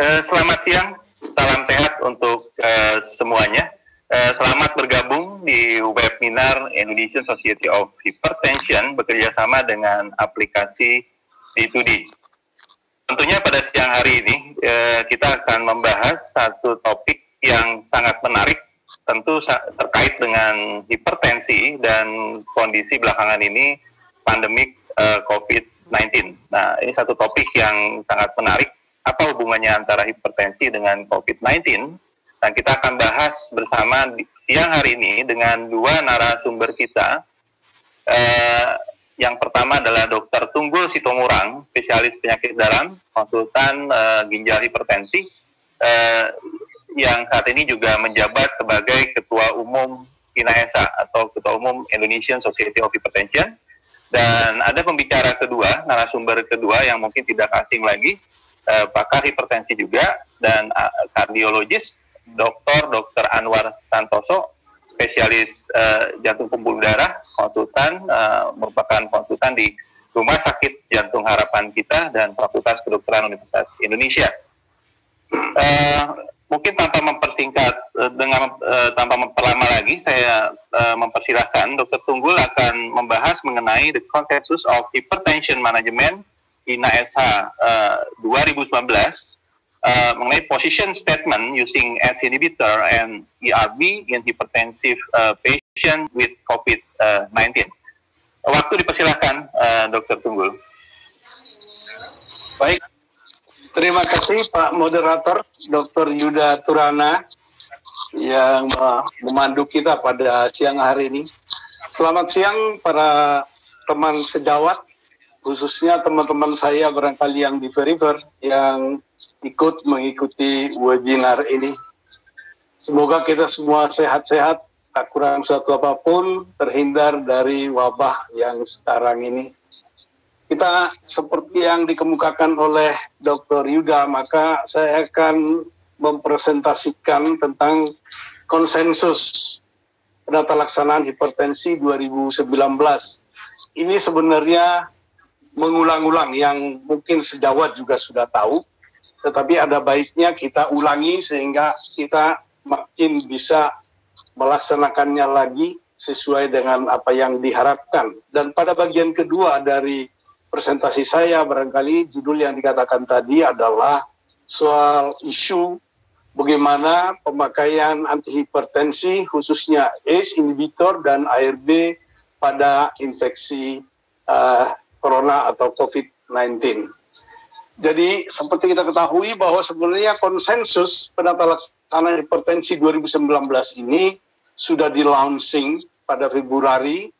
Selamat siang, salam sehat untuk semuanya. Selamat bergabung di webinar Indonesian Society of Hypertension bekerjasama dengan aplikasi D2D. Tentunya pada siang hari ini kita akan membahas satu topik yang sangat menarik, tentu terkait dengan hipertensi dan kondisi belakangan ini pandemik COVID-19. Nah, ini satu topik yang sangat menarik. Apa hubungannya antara hipertensi dengan COVID-19? Dan kita akan bahas bersama siang hari ini dengan dua narasumber kita. Yang pertama adalah Dr. Tunggul Sitomorang, spesialis penyakit dalam, konsultan ginjal hipertensi, yang saat ini juga menjabat sebagai Ketua Umum INAESA atau Ketua Umum Indonesian Society of Hypertension. Dan ada pembicara kedua, narasumber kedua yang mungkin tidak asing lagi, pakar hipertensi juga dan kardiologis Dr. Anwar Santoso, spesialis jantung pembuluh darah, konsultan, merupakan konsultan di Rumah Sakit Jantung Harapan Kita dan Fakultas Kedokteran Universitas Indonesia. Mungkin tanpa mempersingkat, tanpa memperlama lagi, saya mempersilahkan Dr. Tunggul akan membahas mengenai the consensus of hypertension management INAESA 2019 mengenai position statement using ACE inhibitor and ERB in hypertensive patient with COVID-19. Waktu dipersilahkan, Dr. Tunggul. Baik, terima kasih Pak Moderator, Dr. Yuda Turana yang memandu kita pada siang hari ini. Selamat siang para teman sejawat, khususnya teman-teman saya barangkali yang di Veriver yang ikut mengikuti webinar ini. Semoga kita semua sehat-sehat, tak kurang suatu apapun, terhindar dari wabah yang sekarang ini. Kita seperti yang dikemukakan oleh Dr. Yuda, maka saya akan mempresentasikan tentang konsensus penata laksanaan hipertensi 2019. Ini sebenarnya mengulang-ulang yang mungkin sejawat juga sudah tahu, tetapi ada baiknya kita ulangi sehingga kita makin bisa melaksanakannya lagi sesuai dengan apa yang diharapkan. Dan pada bagian kedua dari presentasi saya, barangkali judul yang dikatakan tadi adalah soal isu bagaimana pemakaian antihipertensi khususnya ACE inhibitor dan ARB pada infeksi Corona atau COVID-19. Jadi seperti kita ketahui bahwa sebenarnya konsensus penata laksanaan hipertensi 2019 ini sudah di-launching pada Februari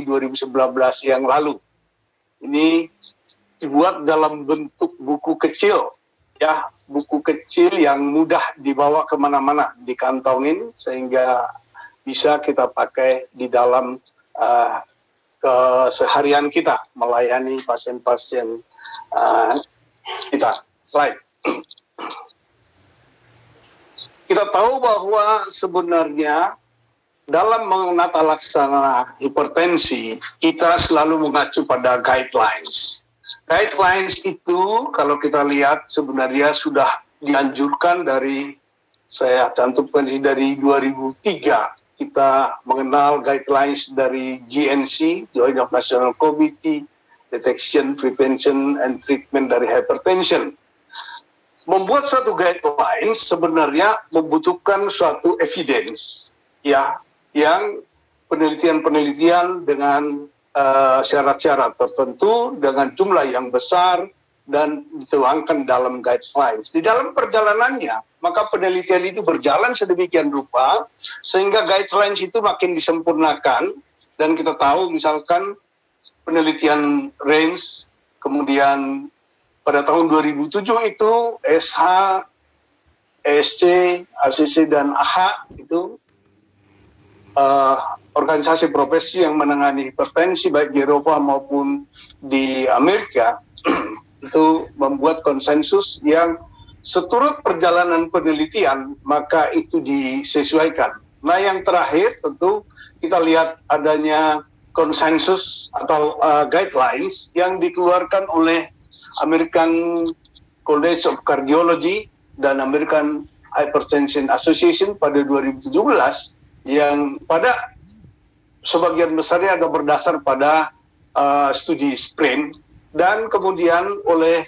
2019 yang lalu. Ini dibuat dalam bentuk buku kecil, ya, buku kecil yang mudah dibawa kemana-mana, dikantongin sehingga bisa kita pakai di dalam keseharian kita melayani pasien-pasien kita. Slide. Kita tahu bahwa sebenarnya dalam menata laksana hipertensi kita selalu mengacu pada guidelines. Guidelines itu kalau kita lihat sebenarnya sudah dianjurkan dari, saya cantumkan dari 2003. Kita mengenal guidelines dari GNC, Joint of National Committee, Detection, Prevention, and Treatment dari Hypertension. Membuat suatu guidelines sebenarnya membutuhkan suatu evidence, ya, yang penelitian-penelitian dengan syarat-syarat tertentu, dengan jumlah yang besar, dan dituangkan dalam guidelines. Di dalam perjalanannya, maka penelitian itu berjalan sedemikian rupa, sehingga guidelines itu makin disempurnakan, dan kita tahu misalkan penelitian range, kemudian pada tahun 2007 itu SH, ESC, ACC, dan AH itu organisasi profesi yang menangani hipertensi baik di Eropa maupun di Amerika itu membuat konsensus yang seturut perjalanan penelitian maka itu disesuaikan. Nah yang terakhir tentu kita lihat adanya konsensus atau guidelines yang dikeluarkan oleh American College of Cardiology dan American Hypertension Association pada 2017 yang pada sebagian besarnya agak berdasar pada studi SPRINT, dan kemudian oleh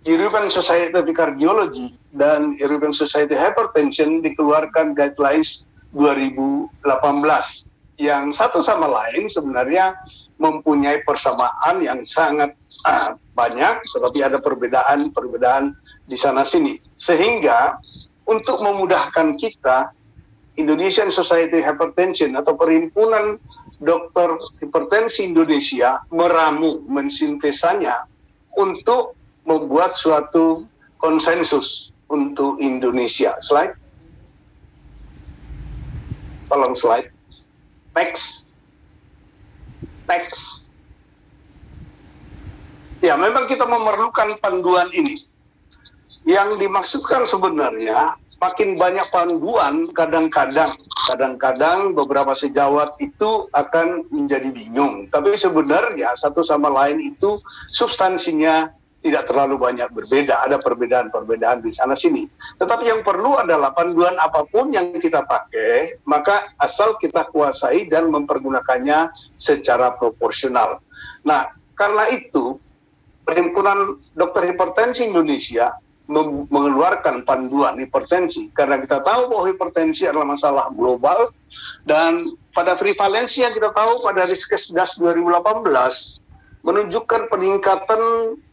European Society of Cardiology dan European Society of Hypertension dikeluarkan guidelines 2018 yang satu sama lain sebenarnya mempunyai persamaan yang sangat banyak, tetapi ada perbedaan di sana sini. Sehingga untuk memudahkan kita, Indonesian Society of Hypertension atau Perhimpunan Dokter Hipertensi Indonesia mensintesanya untuk membuat suatu konsensus untuk Indonesia. Slide. Tolong slide. Next. Ya, memang kita memerlukan panduan ini. Yang dimaksudkan sebenarnya makin banyak panduan, kadang-kadang beberapa sejawat itu akan menjadi bingung. Tapi sebenarnya satu sama lain itu substansinya tidak terlalu banyak berbeda. Ada perbedaan-perbedaan di sana sini. Tetapi yang perlu adalah panduan apapun yang kita pakai, maka asal kita kuasai dan mempergunakannya secara proporsional. Nah, karena itu Perhimpunan Dokter Hipertensi Indonesia mengeluarkan panduan hipertensi, karena kita tahu bahwa hipertensi adalah masalah global, dan pada prevalensi yang kita tahu pada Riskesdas 2018 menunjukkan peningkatan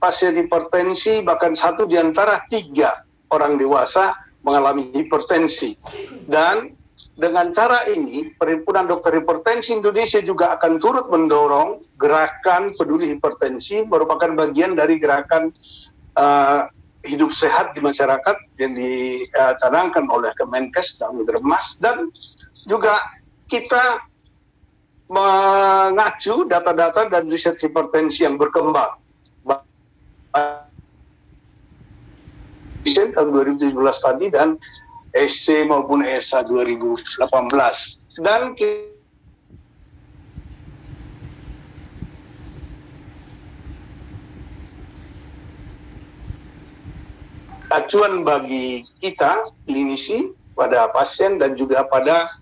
pasien hipertensi, bahkan 1 di antara 3 orang dewasa mengalami hipertensi. Dan dengan cara ini, Perhimpunan Dokter Hipertensi Indonesia juga akan turut mendorong gerakan peduli hipertensi, merupakan bagian dari gerakan hidup sehat di masyarakat yang dicanangkan oleh Kemenkes dan Medremas, dan juga kita mengacu data-data dan riset hipertensi yang berkembang. Tahun 2017 tadi dan SC maupun ESA 2018. Dan acuan bagi kita, klinisi, pada pasien dan juga pada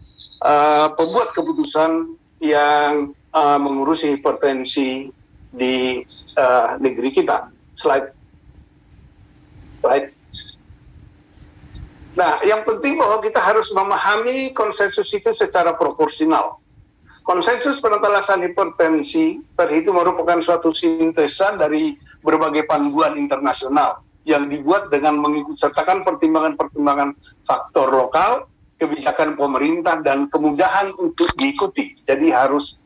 pembuat keputusan yang mengurusi hipertensi di negeri kita. Slide. Nah, yang penting bahwa kita harus memahami konsensus itu secara proporsional. Konsensus penata hipertensi itu merupakan suatu sintesa dari berbagai panduan internasional yang dibuat dengan mengikutsertakan pertimbangan-pertimbangan faktor lokal, kebijakan pemerintah, dan kemudahan untuk diikuti. Jadi harus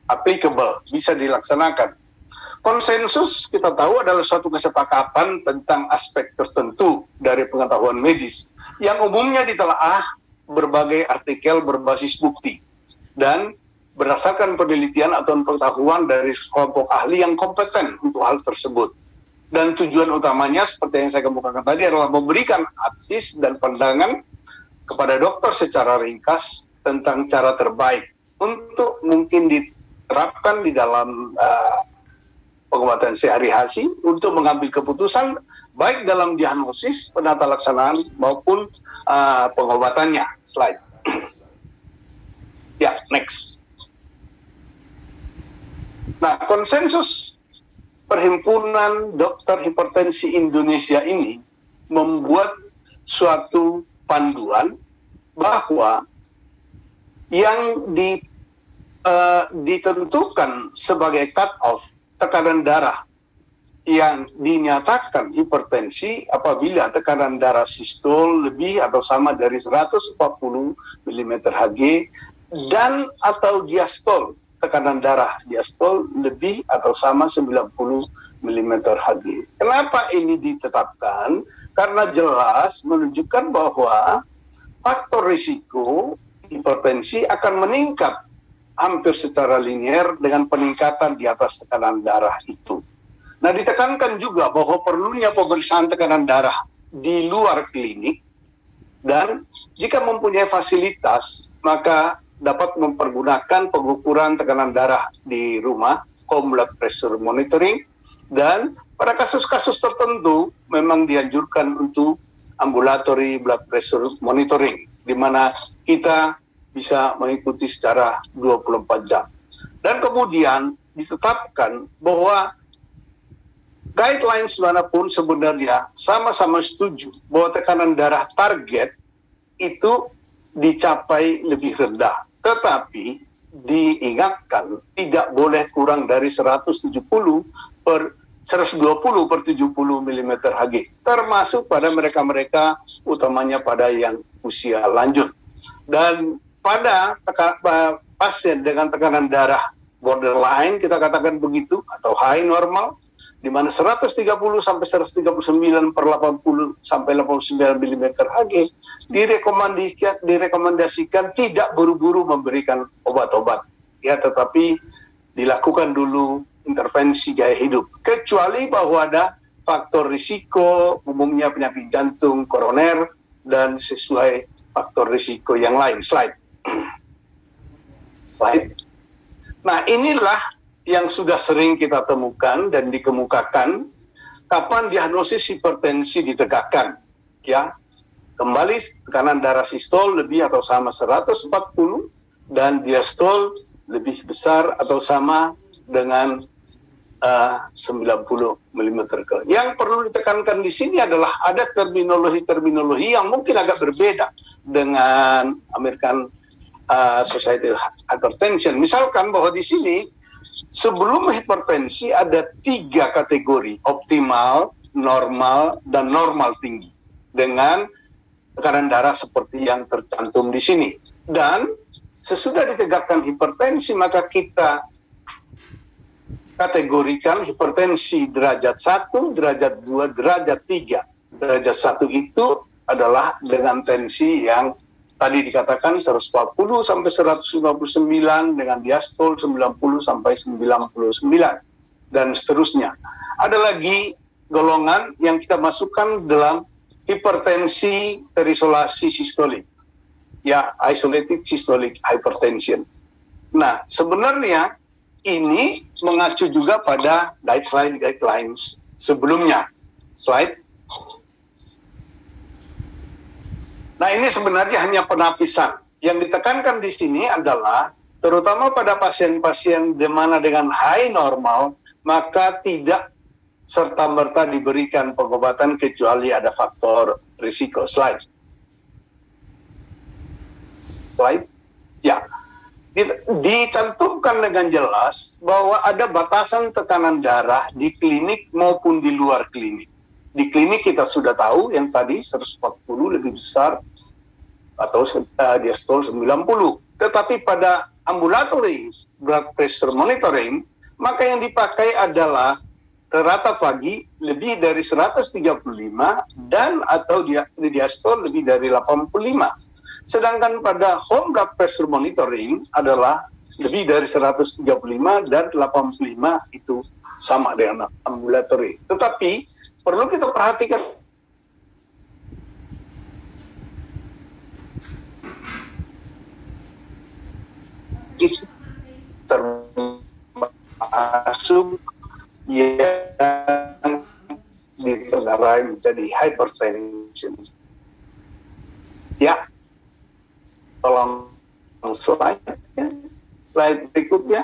applicable, bisa dilaksanakan. Konsensus kita tahu adalah suatu kesepakatan tentang aspek tertentu dari pengetahuan medis yang umumnya ditelaah berbagai artikel berbasis bukti dan berdasarkan penelitian atau pengetahuan dari kelompok ahli yang kompeten untuk hal tersebut. Dan tujuan utamanya seperti yang saya kemukakan tadi adalah memberikan advies dan pandangan kepada dokter secara ringkas tentang cara terbaik untuk mungkin diterapkan di dalam pengobatan sehari-hari untuk mengambil keputusan baik dalam diagnosis, penata laksanaan maupun pengobatannya. Slide. Ya, next. Nah, konsensus Perhimpunan Dokter Hipertensi Indonesia ini membuat suatu panduan bahwa yang ditentukan sebagai cut-off tekanan darah yang dinyatakan hipertensi apabila tekanan darah sistol lebih atau sama dari 140 mm Hg dan atau diastol, tekanan darah diastol lebih atau sama 90 mm Hg. Kenapa ini ditetapkan? Karena jelas menunjukkan bahwa faktor risiko hipertensi akan meningkat hampir secara linear dengan peningkatan di atas tekanan darah itu. Nah, ditekankan juga bahwa perlunya pemeriksaan tekanan darah di luar klinik, dan jika mempunyai fasilitas, maka dapat mempergunakan pengukuran tekanan darah di rumah, home blood pressure monitoring, dan Pada kasus-kasus tertentu memang dianjurkan untuk ambulatory blood pressure monitoring, di mana kita bisa mengikuti secara 24 jam. Dan kemudian ditetapkan bahwa guidelines manapun sebenarnya sama-sama setuju bahwa tekanan darah target itu dicapai lebih rendah. Tetapi diingatkan tidak boleh kurang dari 120 per 70 mm Hg, termasuk pada mereka-mereka utamanya pada yang usia lanjut. Dan pada pasien dengan tekanan darah borderline, kita katakan begitu, atau high normal, di mana 130 sampai 139 per 80 sampai 89 mm Hg, direkomendasikan tidak buru-buru memberikan obat-obat, ya, tetapi dilakukan dulu intervensi gaya hidup, kecuali bahwa ada faktor risiko, umumnya penyakit jantung koroner, dan sesuai faktor risiko yang lain. Slide. Nah, inilah yang sudah sering kita temukan dan dikemukakan kapan diagnosis hipertensi ditegakkan. Ya, kembali tekanan darah sistol lebih atau sama 140 dan diastol lebih besar atau sama dengan 90 mm. Yang perlu ditekankan di sini adalah ada terminologi yang mungkin agak berbeda dengan American Society of Hypertension. Misalkan bahwa di sini sebelum hipertensi ada 3 kategori: optimal, normal, dan normal tinggi, dengan tekanan darah seperti yang tercantum di sini. Dan sesudah ditegakkan hipertensi, maka kita kategorikan hipertensi derajat 1, derajat 2, derajat 3. Derajat 1 itu adalah dengan tensi yang tadi dikatakan 140 sampai 159 dengan diastol 90 sampai 99 dan seterusnya. Ada lagi golongan yang kita masukkan dalam hipertensi terisolasi sistolik, ya, isolated systolic hypertension. Nah, sebenarnya ini mengacu juga pada guidelines sebelumnya. Slide. Nah, ini sebenarnya hanya penapisan. Yang ditekankan di sini adalah terutama pada pasien-pasien di mana dengan high normal, maka tidak serta-merta diberikan pengobatan kecuali ada faktor risiko. Slide. Ya. Dicantumkan dengan jelas bahwa ada batasan tekanan darah di klinik maupun di luar klinik. Di klinik kita sudah tahu yang tadi 140 lebih besar atau diastol 90. Tetapi pada ambulatory blood pressure monitoring, maka yang dipakai adalah rata pagi lebih dari 135 dan atau diastol lebih dari 85. Sedangkan pada home blood pressure monitoring adalah lebih dari 135 dan 85 itu sama dengan ambulatory. Tetapi perlu kita perhatikan itu termasuk yang ditengarai menjadi hypertension. Ya. Tolong slide berikutnya.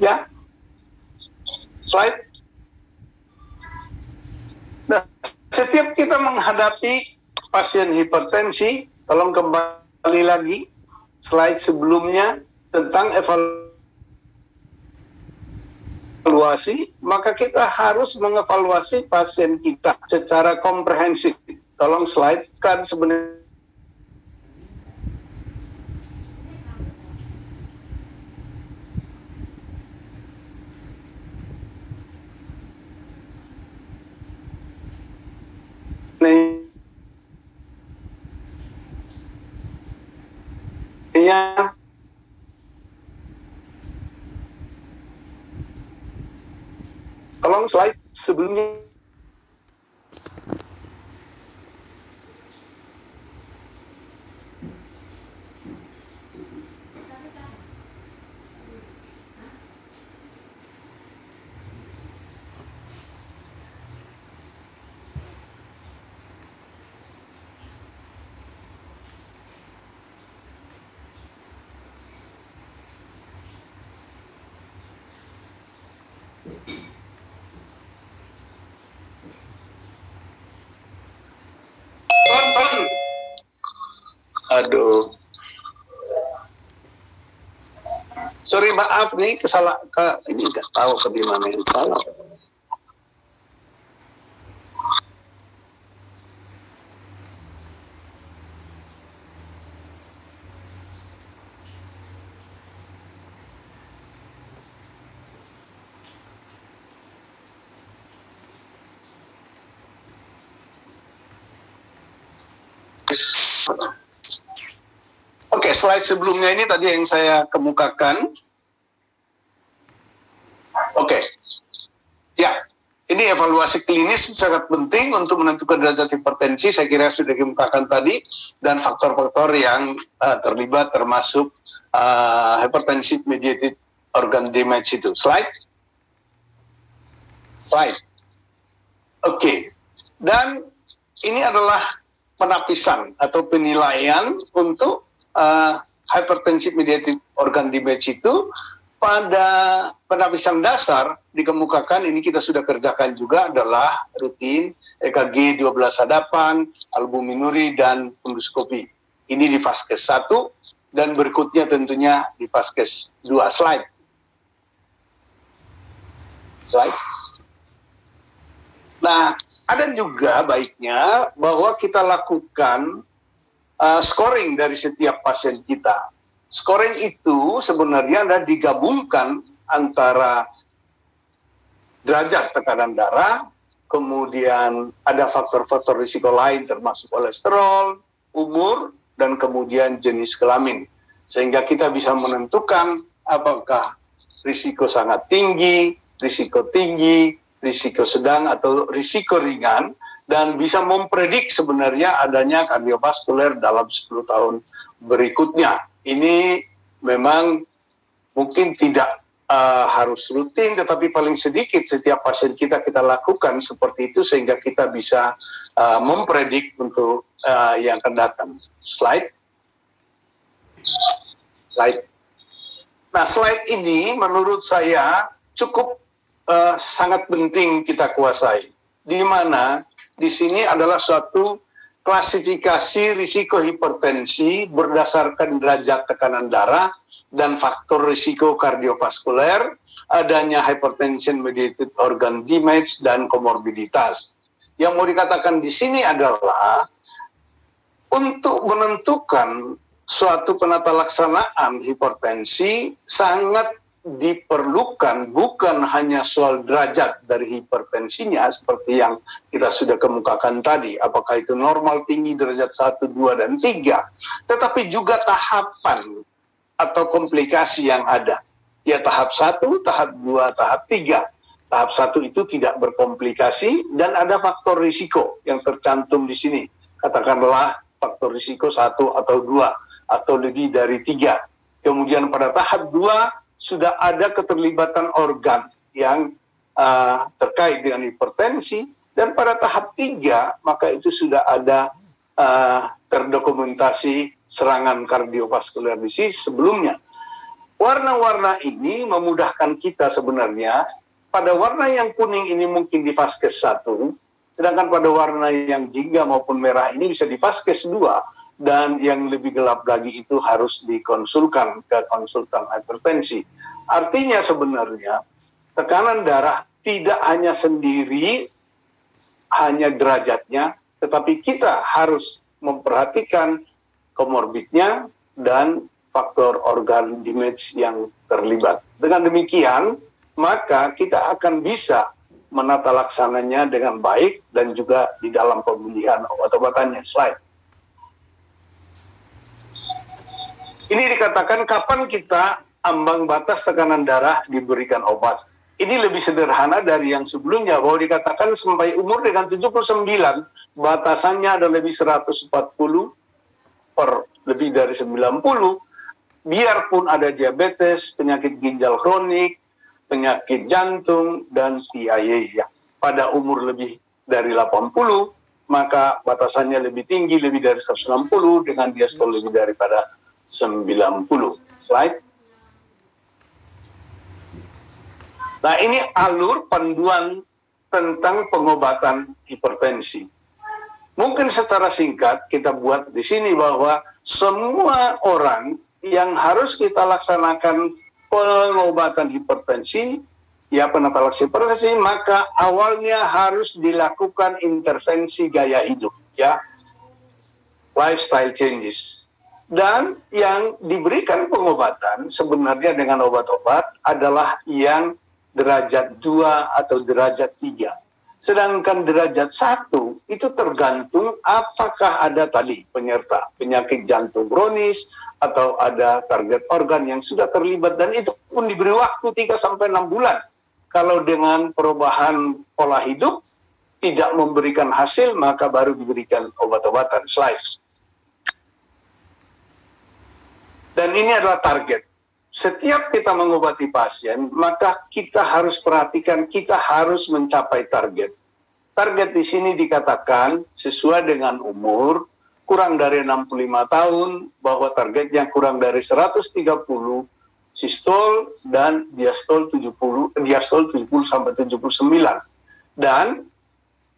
Ya. Slide. Nah, setiap kita menghadapi pasien hipertensi, tolong kembali lagi slide sebelumnya tentang evaluasi, maka kita harus mengevaluasi pasien kita secara komprehensif. Tolong slide kan sebenarnya tolong slide sebelumnya. Tonton. Aduh. Sorry, maaf nih, ini nggak tahu ke di mana yang salah. Oke, slide sebelumnya ini tadi yang saya kemukakan. Oke, ya, ini evaluasi klinis sangat penting untuk menentukan derajat hipertensi. Saya kira sudah dikemukakan tadi, dan faktor-faktor yang terlibat termasuk hypertensive mediated organ damage itu. Slide. Oke, dan ini adalah penapisan atau penilaian untuk hypertensive mediated organ damage itu. Pada penapisan dasar dikemukakan, ini kita sudah kerjakan juga, adalah rutin EKG 12 hadapan, albuminuri, dan endoskopi. Ini di Vaskes 1, dan berikutnya tentunya di Vaskes 2. Slide. Nah, ada juga baiknya bahwa kita lakukan scoring dari setiap pasien kita. Scoring itu sebenarnya adalah digabungkan antara derajat tekanan darah, kemudian ada faktor-faktor risiko lain termasuk kolesterol, umur, dan kemudian jenis kelamin. Sehingga kita bisa menentukan apakah risiko sangat tinggi, risiko tinggi, risiko sedang, atau risiko ringan, dan bisa mempredik sebenarnya adanya kardiovaskuler dalam 10 tahun berikutnya. Ini memang mungkin tidak harus rutin, tetapi paling sedikit setiap pasien kita lakukan seperti itu, sehingga kita bisa mempredik untuk yang akan datang. Slide. Nah, slide ini menurut saya cukup sangat penting kita kuasai, di mana di sini adalah suatu klasifikasi risiko hipertensi berdasarkan derajat tekanan darah dan faktor risiko kardiovaskuler, adanya hypertension mediated organ damage, dan komorbiditas. Yang mau dikatakan di sini adalah untuk menentukan suatu penata laksanaan hipertensi sangat diperlukan bukan hanya soal derajat dari hipertensinya seperti yang kita sudah kemukakan tadi, apakah itu normal, tinggi, derajat 1, 2, dan 3, tetapi juga tahapan atau komplikasi yang ada. Ya, tahap 1, tahap 2, tahap 3. Tahap 1 itu tidak berkomplikasi dan ada faktor risiko yang tercantum di sini. Katakanlah faktor risiko 1 atau 2 atau lebih dari 3. Kemudian pada tahap 2 sudah ada keterlibatan organ yang terkait dengan hipertensi, dan pada tahap 3 maka itu sudah ada terdokumentasi serangan kardiovaskuler disease sebelumnya. Warna-warna ini memudahkan kita sebenarnya. Pada warna yang kuning ini mungkin di Vaskes 1, sedangkan pada warna yang jingga maupun merah ini bisa di Vaskes 2. Dan yang lebih gelap lagi itu harus dikonsulkan ke konsultan hipertensi. Artinya sebenarnya tekanan darah tidak hanya sendiri, hanya derajatnya, tetapi kita harus memperhatikan komorbidnya dan faktor organ damage yang terlibat. Dengan demikian, maka kita akan bisa menata laksananya dengan baik dan juga di dalam pemilihan obat-obatannya. Slide. Ini dikatakan kapan kita ambang batas tekanan darah diberikan obat. Ini lebih sederhana dari yang sebelumnya, bahwa dikatakan sampai umur dengan 79, batasannya ada lebih 140 per lebih dari 90, biarpun ada diabetes, penyakit ginjal kronik, penyakit jantung, dan TIA. Pada umur lebih dari 80, maka batasannya lebih tinggi, lebih dari 160, dengan diastol lebih daripada 90. Slide. Nah, ini alur panduan tentang pengobatan hipertensi. Mungkin secara singkat kita buat di sini bahwa semua orang yang harus kita laksanakan pengobatan hipertensi, ya penata hipertensi, maka awalnya harus dilakukan intervensi gaya hidup, ya, lifestyle changes. Dan yang diberikan pengobatan sebenarnya dengan obat-obat adalah yang derajat 2 atau derajat 3. Sedangkan derajat 1 itu tergantung apakah ada tadi penyerta penyakit jantung kronis atau ada target organ yang sudah terlibat, dan itu pun diberi waktu 3-6 bulan. Kalau dengan perubahan pola hidup tidak memberikan hasil, maka baru diberikan obat-obatan. Slide. Dan ini adalah target. Setiap kita mengobati pasien, maka kita harus perhatikan, kita harus mencapai target. Target di sini dikatakan sesuai dengan umur, kurang dari 65 tahun, bahwa targetnya kurang dari 130 sistol dan diastol 70 sampai 79. Dan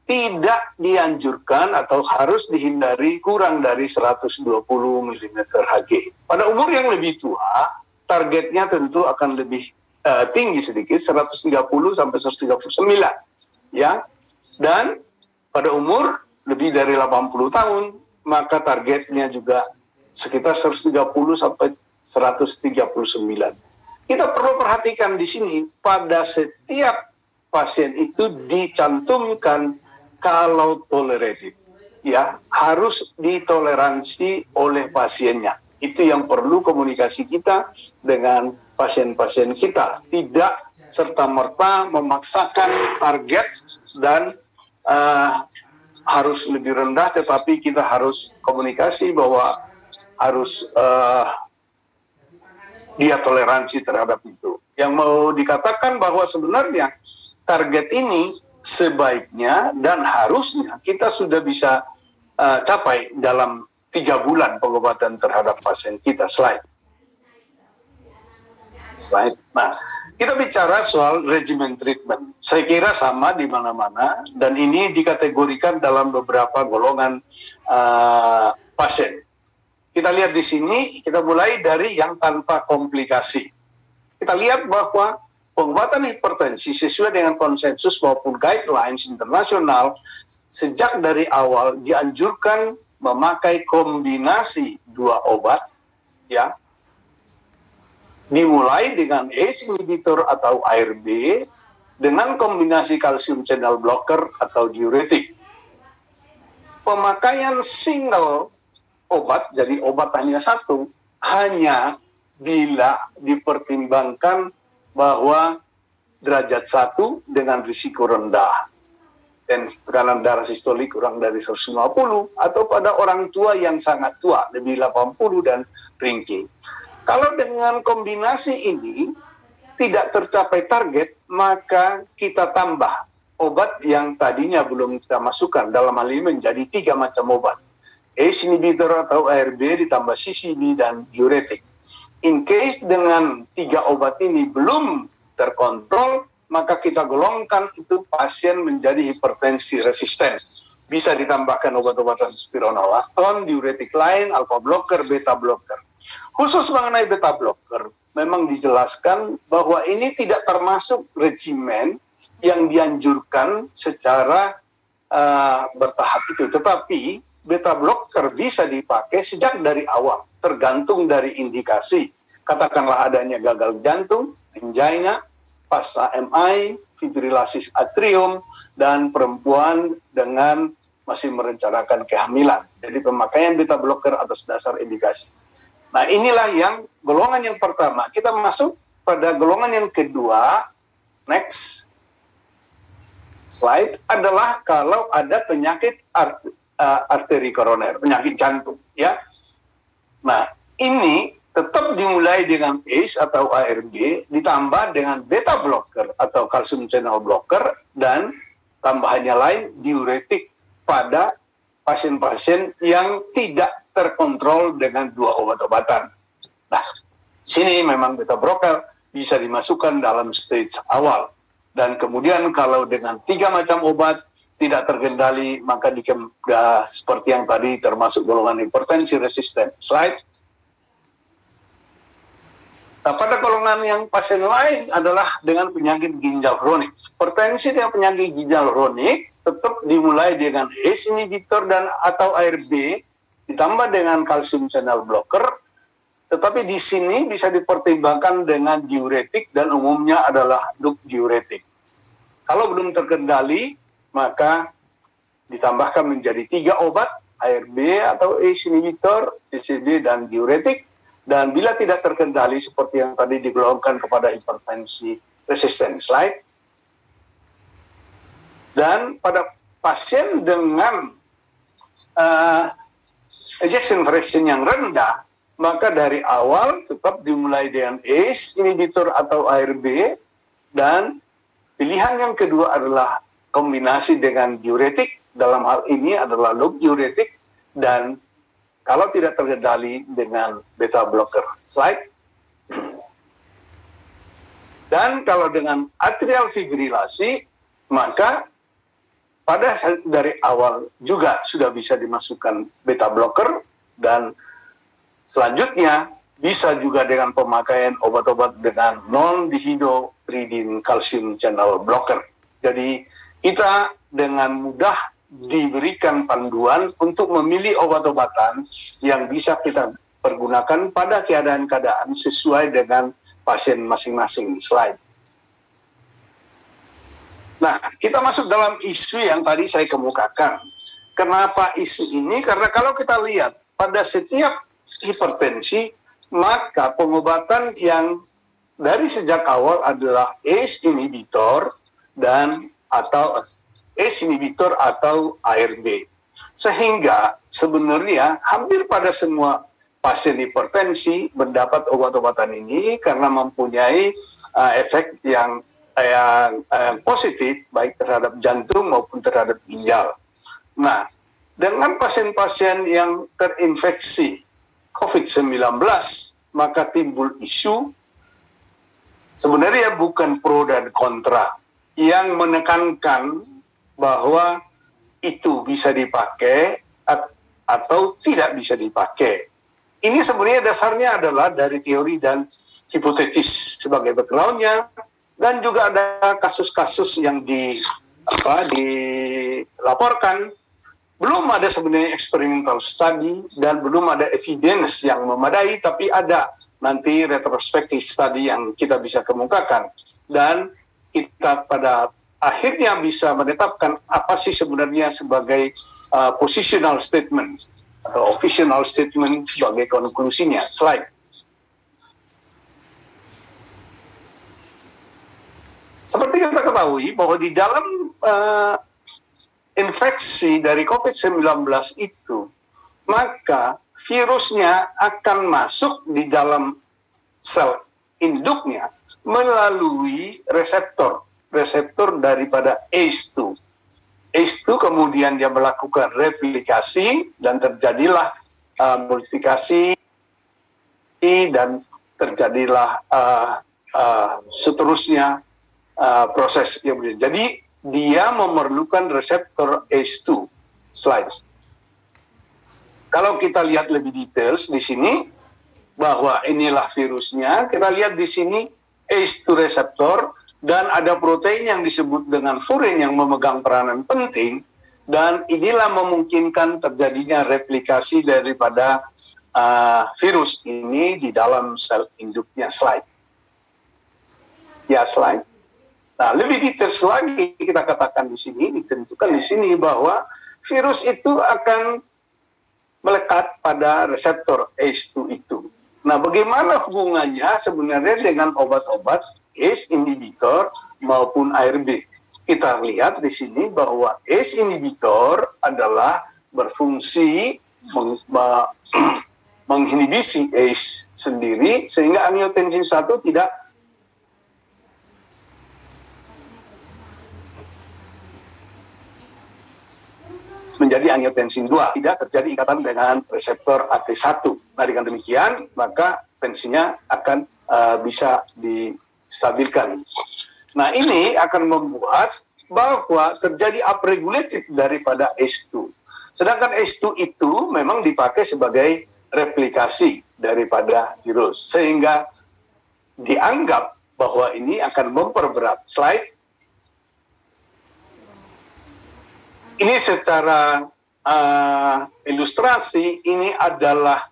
tidak dianjurkan atau harus dihindari kurang dari 120 mm Hg. Pada umur yang lebih tua, targetnya tentu akan lebih tinggi sedikit, 130 sampai 139, ya. Dan pada umur lebih dari 80 tahun, maka targetnya juga sekitar 130 sampai 139. Kita perlu perhatikan di sini, pada setiap pasien itu dicantumkan kalau tolerated, ya, harus ditoleransi oleh pasiennya. Itu yang perlu komunikasi kita dengan pasien-pasien kita. Tidak serta-merta memaksakan target dan harus lebih rendah, tetapi kita harus komunikasi bahwa harus dia toleransi terhadap itu. Yang mau dikatakan bahwa sebenarnya target ini sebaiknya dan harusnya kita sudah bisa capai dalam 3 bulan pengobatan terhadap pasien kita. Slide. Nah, kita bicara soal regimen treatment. Saya kira sama di mana-mana, dan ini dikategorikan dalam beberapa golongan pasien. Kita lihat di sini, kita mulai dari yang tanpa komplikasi. Kita lihat bahwa pengobatan hipertensi sesuai dengan konsensus maupun guidelines internasional sejak dari awal dianjurkan memakai kombinasi 2 obat, ya. Dimulai dengan ACE inhibitor atau ARB dengan kombinasi kalsium channel blocker atau diuretik. Pemakaian single obat, jadi obat hanya 1, hanya bila dipertimbangkan bahwa derajat 1 dengan risiko rendah dan tekanan darah sistolik kurang dari 150, atau pada orang tua yang sangat tua, lebih 80 dan ringkih. Kalau dengan kombinasi ini tidak tercapai target, maka kita tambah obat yang tadinya belum kita masukkan. Dalam hal ini menjadi 3 macam obat. ACE inhibitor atau ARB ditambah CCB dan diuretik. In case dengan 3 obat ini belum terkontrol, maka kita golongkan itu pasien menjadi hipertensi resisten. Bisa ditambahkan obat-obatan spironolakton, diuretik lain, alpha blocker, beta blocker. Khusus mengenai beta blocker, memang dijelaskan bahwa ini tidak termasuk regimen yang dianjurkan secara bertahap itu. Tetapi beta blocker bisa dipakai sejak dari awal, tergantung dari indikasi. Katakanlah adanya gagal jantung, angina, pasca MI, fibrilasis atrium, dan perempuan dengan masih merencanakan kehamilan. Jadi pemakaian beta blocker atas dasar indikasi. Nah, inilah yang golongan yang pertama. Kita masuk pada golongan yang kedua. Next slide adalah kalau ada penyakit arteri koroner, penyakit jantung, ya. Nah, ini tetap dimulai dengan ACE atau ARB, ditambah dengan beta blocker atau calcium channel blocker, dan tambahannya lain diuretik pada pasien-pasien yang tidak terkontrol dengan 2 obat-obatan. Nah, sini memang beta blocker bisa dimasukkan dalam stage awal. Dan kemudian kalau dengan 3 macam obat tidak terkendali, maka seperti yang tadi termasuk golongan hipertensi resisten. Slide. Nah, pada golongan yang pasien lain adalah dengan penyakit ginjal kronik. Hipertensi dengan penyakit ginjal kronik tetap dimulai dengan ACE inhibitor dan atau ARB ditambah dengan calcium channel blocker. Tetapi di sini bisa dipertimbangkan dengan diuretik dan umumnya adalah diuretik. Kalau belum terkendali, maka ditambahkan menjadi 3 obat, ARB atau ACE inhibitor, CCD, dan diuretik. Dan bila tidak terkendali seperti yang tadi digolongkan kepada hipertensi resisten. Slide. Dan pada pasien dengan ejection fraction yang rendah, maka dari awal tetap dimulai dengan ACE inhibitor atau ARB, dan pilihan yang kedua adalah kombinasi dengan diuretik, dalam hal ini adalah loop diuretik, dan kalau tidak terkendali dengan beta blocker. Slide. Dan kalau dengan atrial fibrilasi, maka dari awal juga sudah bisa dimasukkan beta blocker, dan selanjutnya bisa juga dengan pemakaian obat-obat dengan non-dihydropyridine calcium channel blocker. Jadi kita dengan mudah diberikan panduan untuk memilih obat-obatan yang bisa kita pergunakan pada keadaan-keadaan sesuai dengan pasien masing-masing. Slide. Nah, kita masuk dalam isu yang tadi saya kemukakan. Kenapa isu ini? Karena kalau kita lihat pada setiap hipertensi, maka pengobatan yang dari sejak awal adalah ACE inhibitor atau ARB. Sehingga sebenarnya hampir pada semua pasien hipertensi mendapat obat-obatan ini karena mempunyai efek yang positif baik terhadap jantung maupun terhadap ginjal. Nah, dengan pasien-pasien yang terinfeksi COVID-19, maka timbul isu sebenarnya bukan pro dan kontra yang menekankan bahwa itu bisa dipakai atau tidak bisa dipakai. Ini sebenarnya dasarnya adalah dari teori dan hipotetis sebagai background-nya, dan juga ada kasus-kasus yang dilaporkan. Belum ada sebenarnya experimental study dan belum ada evidence yang memadai, tapi ada nanti retrospective study yang kita bisa kemukakan. Dan kita pada akhirnya bisa menetapkan apa sih sebenarnya sebagai positional statement atau official statement sebagai konklusinya. Slide. Seperti kita ketahui bahwa di dalam infeksi dari COVID-19 itu, maka virusnya akan masuk di dalam sel induknya melalui reseptor daripada ACE2. ACE2 kemudian dia melakukan replikasi dan terjadilah multiplikasi dan terjadilah seterusnya proses yang berjalan. Jadi dia memerlukan reseptor ACE2. Slide. Kalau kita lihat lebih details di sini bahwa inilah virusnya, kita lihat di sini ACE2 reseptor dan ada protein yang disebut dengan furin yang memegang peranan penting, dan inilah memungkinkan terjadinya replikasi daripada virus ini di dalam sel induknya. Slide. Ya, slide. Nah, lebih detail lagi kita katakan di sini, ditentukan di sini bahwa virus itu akan melekat pada reseptor ACE2 itu. Nah, bagaimana hubungannya sebenarnya dengan obat-obat ACE inhibitor maupun ARB? Kita lihat di sini bahwa ACE inhibitor adalah berfungsi menginhibisi ACE sendiri sehingga angiotensin 1 tidak menjadi angiotensin 2, tidak terjadi ikatan dengan reseptor AT1. Nah, dengan demikian maka tensinya akan bisa distabilkan. Nah, ini akan membuat bahwa terjadi upregulated daripada ACE2. Sedangkan ACE2 itu memang dipakai sebagai replikasi daripada virus, sehingga dianggap bahwa ini akan memperberat. Slide. Ini secara ilustrasi, ini adalah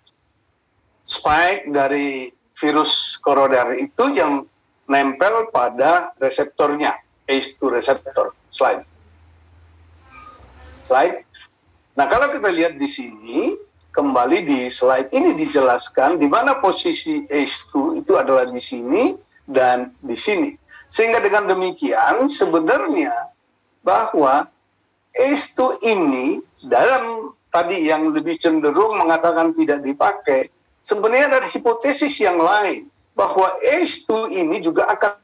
spike dari virus koroner itu yang nempel pada reseptornya, ACE2 reseptor. Slide. Nah, kalau kita lihat di sini, kembali di slide ini dijelaskan di mana posisi ACE2 itu adalah di sini dan di sini. Sehingga dengan demikian sebenarnya bahwa ACE2 ini dalam tadi yang lebih cenderung mengatakan tidak dipakai, sebenarnya ada hipotesis yang lain bahwa ACE2 ini juga akan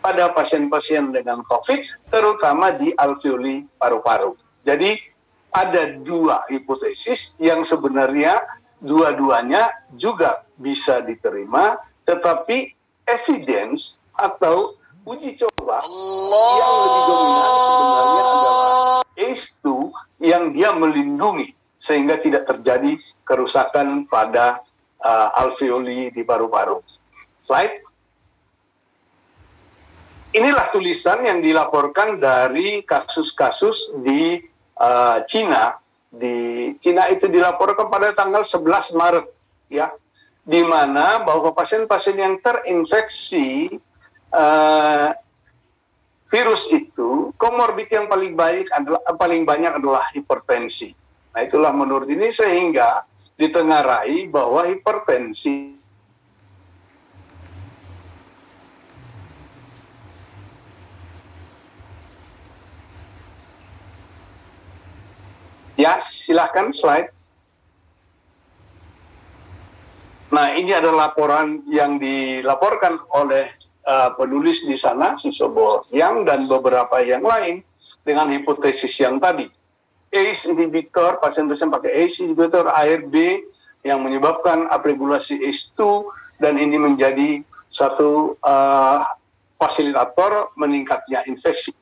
pada pasien-pasien dengan COVID, terutama di alveoli paru-paru. Jadi ada dua hipotesis yang sebenarnya dua-duanya juga bisa diterima, tetapi evidence atau uji coba yang lebih dominan sebenarnya adalah ACE2 yang dia melindungi sehingga tidak terjadi kerusakan pada alveoli di paru-paru. Slide. Inilah tulisan yang dilaporkan dari kasus-kasus di Cina. Di Cina itu dilaporkan pada tanggal 11 Maret, ya, di mana bahwa pasien-pasien yang terinfeksi virus itu, komorbid yang paling banyak adalah hipertensi. Nah, itulah menurut ini sehingga ditengarai bahwa hipertensi ya, silahkan slide. Nah, ini adalah laporan yang dilaporkan oleh penulis di sana, Sisobo Yang dan beberapa yang lain dengan hipotesis yang tadi. ACE inhibitor, pasien-pasien pakai ACE inhibitor ARB yang menyebabkan upregulasi ACE2 dan ini menjadi satu fasilitator meningkatnya infeksi.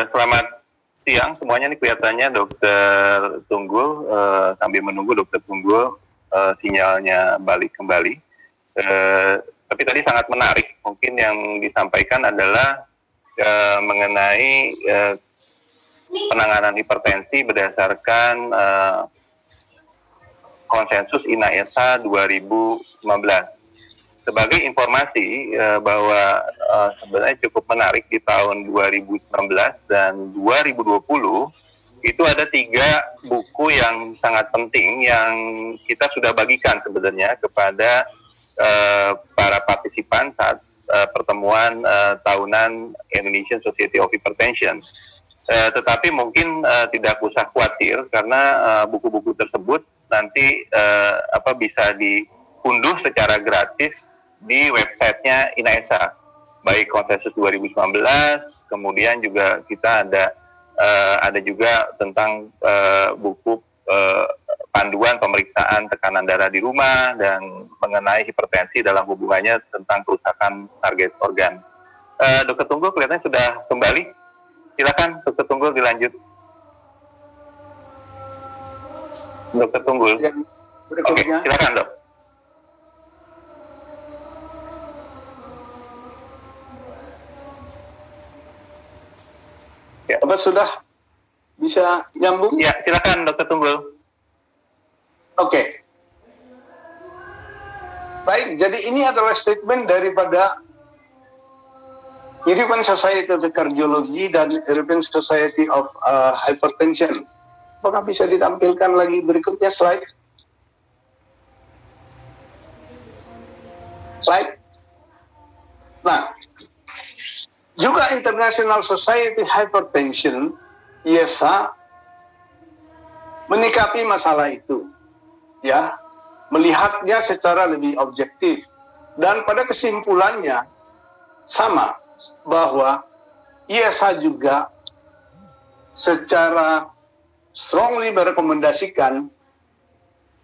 Selamat siang semuanya, nih kelihatannya Dokter Tunggul, sambil menunggu Dokter Tunggul sinyalnya balik kembali. Tapi tadi sangat menarik, mungkin yang disampaikan adalah mengenai penanganan hipertensi berdasarkan konsensus INAESA 2015. Sebagai informasi bahwa sebenarnya cukup menarik di tahun 2019 dan 2020 itu ada 3 buku yang sangat penting yang kita sudah bagikan sebenarnya kepada para partisipan saat pertemuan tahunan Indonesian Society of Hypertension. Tetapi mungkin tidak usah khawatir karena buku-buku tersebut nanti bisa diunduh secara gratis di websitenya INAESA, baik konsensus 2019, kemudian juga kita ada juga tentang buku panduan pemeriksaan tekanan darah di rumah dan mengenai hipertensi dalam hubungannya tentang kerusakan target organ. Dokter Tunggul kelihatannya sudah kembali. Silakan Dokter Tunggul dilanjut. Dokter Tunggul. Oke, silakan Dok. Apa sudah bisa nyambung? Ya, silakan Dr. Tunggul. Oke. Baik, jadi ini adalah statement daripada European Society of Cardiology dan European Society of Hypertension. Apakah bisa ditampilkan lagi berikutnya slide? Slide. Nah, juga International Society Hypertension, ISH, menyikapi masalah itu, ya, melihatnya secara lebih objektif, dan pada kesimpulannya sama, bahwa ISH juga secara strongly merekomendasikan.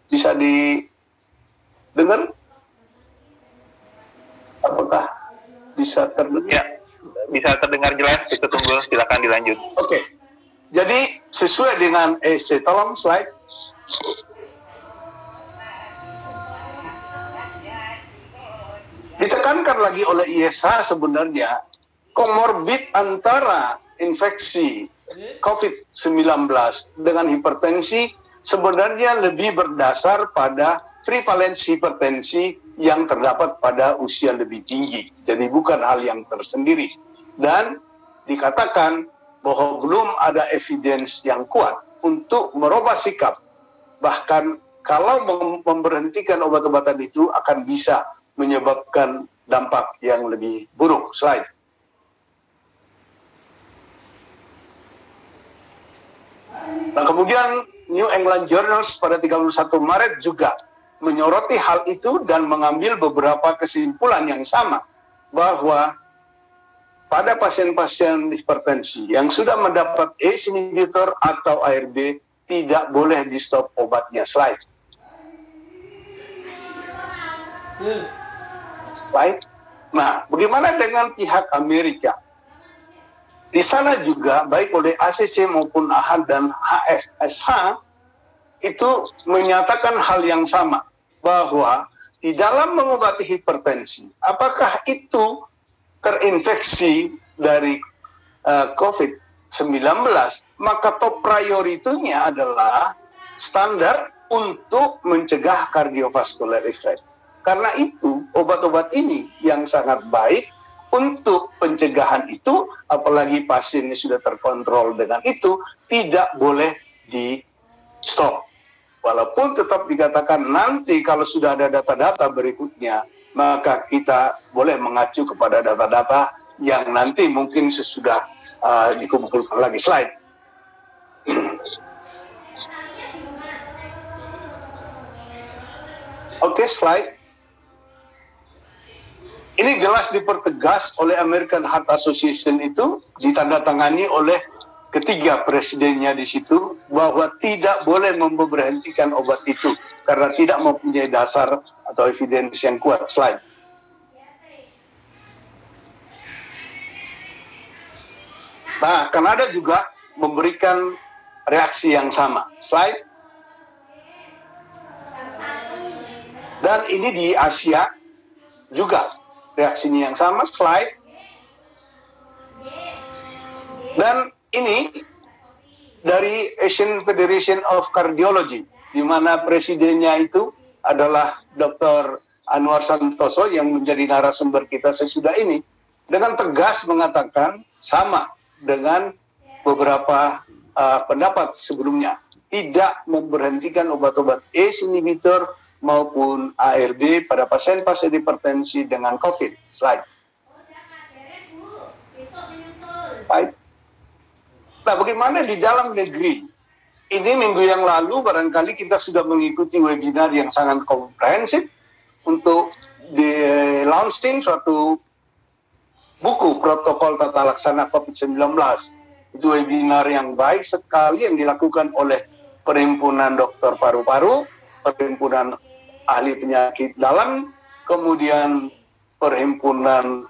Bisa didengar? Apakah bisa terdengar? Ya, bisa terdengar jelas, Dr. Tunggul, silakan dilanjut. Oke. Jadi sesuai dengan ESC, tolong slide. Ditekankan lagi oleh ISH sebenarnya komorbid antara infeksi COVID-19 dengan hipertensi sebenarnya lebih berdasar pada prevalensi hipertensi yang terdapat pada usia lebih tinggi. Jadi bukan hal yang tersendiri. Dan dikatakan bahwa belum ada evidence yang kuat untuk merubah sikap. Bahkan kalau memberhentikan obat-obatan itu akan bisa menyebabkan dampak yang lebih buruk. Slide. Nah, kemudian New England Journals pada 31 Maret juga menyoroti hal itu dan mengambil beberapa kesimpulan yang sama, bahwa pada pasien-pasien hipertensi yang sudah mendapat ACE inhibitor atau ARB tidak boleh di stop obatnya. Slide. Slide. Nah, bagaimana dengan pihak Amerika? Di sana juga baik oleh ACC maupun AHA dan HFSH itu menyatakan hal yang sama, bahwa di dalam mengobati hipertensi, apakah itu terinfeksi dari COVID-19, maka top priority-nya adalah standar untuk mencegah cardiovascular effect. Karena itu, obat-obat ini yang sangat baik untuk pencegahan itu, apalagi pasiennya sudah terkontrol dengan itu, tidak boleh di stop. Walaupun tetap dikatakan nanti kalau sudah ada data-data berikutnya, maka kita boleh mengacu kepada data-data yang nanti mungkin sesudah dikumpulkan lagi. Slide. Oke, slide. Ini jelas dipertegas oleh American Heart Association, itu ditandatangani oleh ketiga presidennya di situ, bahwa tidak boleh memberhentikan obat itu karena tidak mempunyai dasar atau evidence yang kuat. Slide. Nah, Kanada juga memberikan reaksi yang sama. Slide. Dan ini di Asia juga reaksinya yang sama. Slide. Dan ini dari Asian Federation of Cardiology, di mana presidennya itu adalah Dr. Anwar Santoso yang menjadi narasumber kita sesudah ini, dengan tegas mengatakan sama dengan beberapa pendapat sebelumnya, tidak memberhentikan obat-obat ACE inhibitor maupun ARB pada pasien-pasien hipertensi dengan COVID. Slide. Baik. Nah, bagaimana di dalam negeri? Ini minggu yang lalu barangkali kita sudah mengikuti webinar yang sangat komprehensif untuk di launching suatu buku protokol tata laksana COVID-19. Itu webinar yang baik sekali yang dilakukan oleh Perhimpunan Dokter Paru-Paru, Perhimpunan Ahli Penyakit Dalam, kemudian Perhimpunan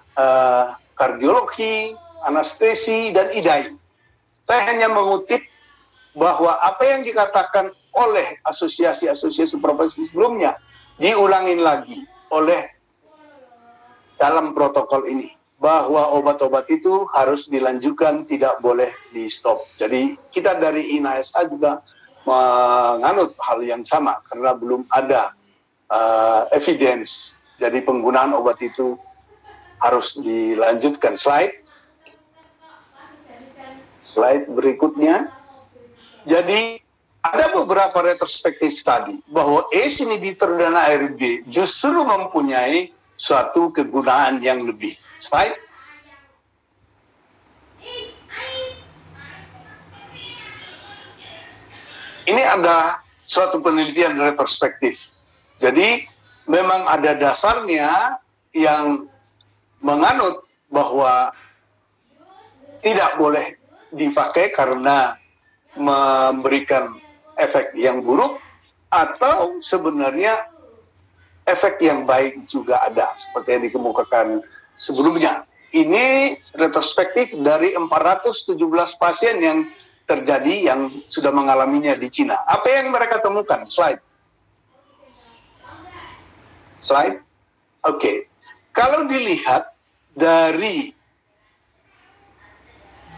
Kardiologi, Anestesi, dan IDAI. Saya hanya mengutip bahwa apa yang dikatakan oleh asosiasi-asosiasi profesi sebelumnya diulangin lagi oleh dalam protokol ini, bahwa obat-obat itu harus dilanjutkan, tidak boleh di-stop. Jadi kita dari INASA juga menganut hal yang sama karena belum ada evidence. Jadi penggunaan obat itu harus dilanjutkan. Slide berikutnya. Jadi ada beberapa retrospektif tadi bahwa ACE inhibitor dan ARB justru mempunyai suatu kegunaan yang lebih. Slide. Ini ada suatu penelitian retrospektif. Jadi memang ada dasarnya yang menganut bahwa tidak boleh dipakai karena memberikan efek yang buruk, atau sebenarnya efek yang baik juga ada, seperti yang dikemukakan sebelumnya. Ini retrospektif dari 417 pasien yang terjadi yang sudah mengalaminya di Cina. Apa yang mereka temukan? Slide. Oke. Kalau dilihat dari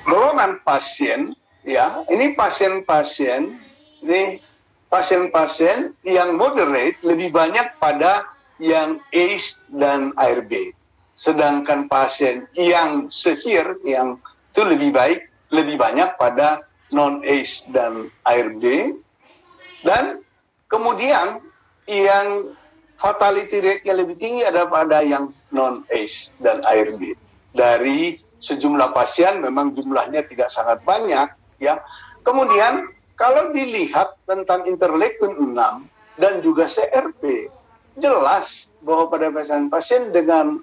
golongan pasien, ya, ini pasien-pasien yang moderate lebih banyak pada yang ACE dan ARB. Sedangkan pasien yang severe, yang itu lebih banyak pada non-ACE dan ARB. Dan kemudian yang fatality rate-nya lebih tinggi ada pada yang non-ACE dan ARB. Dari sejumlah pasien memang jumlahnya tidak sangat banyak, ya. Kemudian kalau dilihat tentang interleukin 6 dan juga CRP, jelas bahwa pada pasien-pasien dengan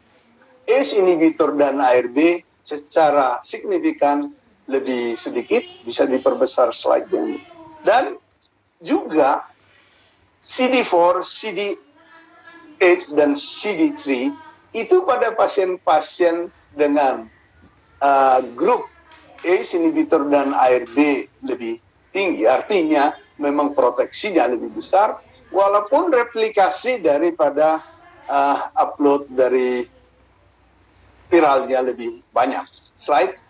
ACE inhibitor dan ARB secara signifikan lebih sedikit, bisa diperbesar slide-nya. Dan juga CD4, CD8 dan CD3 itu pada pasien-pasien dengan grup ACE inhibitor dan ARB lebih tinggi, artinya memang proteksinya lebih besar, walaupun replikasi daripada upload dari viralnya lebih banyak. Slide.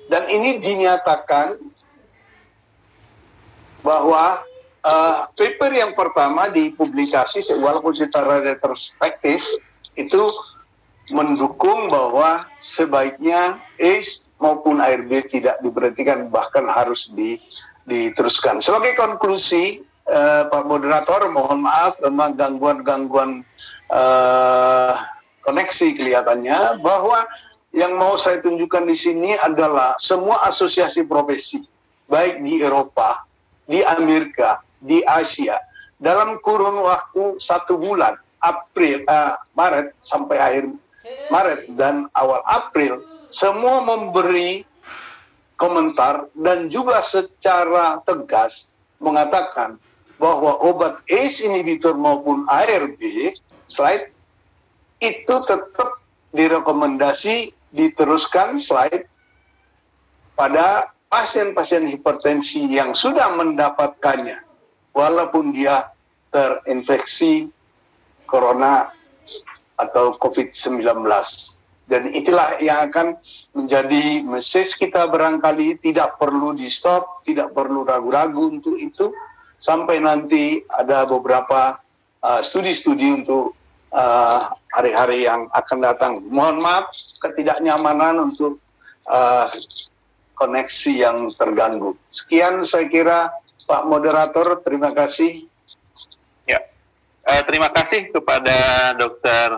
Dan ini dinyatakan bahwa paper yang pertama dipublikasi, walaupun secara retrospektif, itu mendukung bahwa sebaiknya ACE maupun ARB tidak diberhentikan, bahkan harus diteruskan. Sebagai konklusi, Pak Moderator, mohon maaf, memang gangguan koneksi kelihatannya, bahwa yang mau saya tunjukkan di sini adalah semua asosiasi profesi, baik di Eropa, di Amerika, di Asia, dalam kurun waktu 1 bulan, Maret sampai akhir Maret dan awal April, semua memberi komentar dan juga secara tegas mengatakan bahwa obat ACE inhibitor maupun ARB, slide, itu tetap direkomendasi diteruskan, slide, pada pasien-pasien hipertensi yang sudah mendapatkannya, walaupun dia terinfeksi corona atau COVID-19. Dan itulah yang akan menjadi message kita barangkali, tidak perlu di-stop, tidak perlu ragu-ragu untuk itu, sampai nanti ada beberapa studi-studi untuk hari-hari yang akan datang. Mohon maaf ketidaknyamanan untuk koneksi yang terganggu. Sekian saya kira, Pak Moderator, terima kasih. Ya, terima kasih kepada Dr.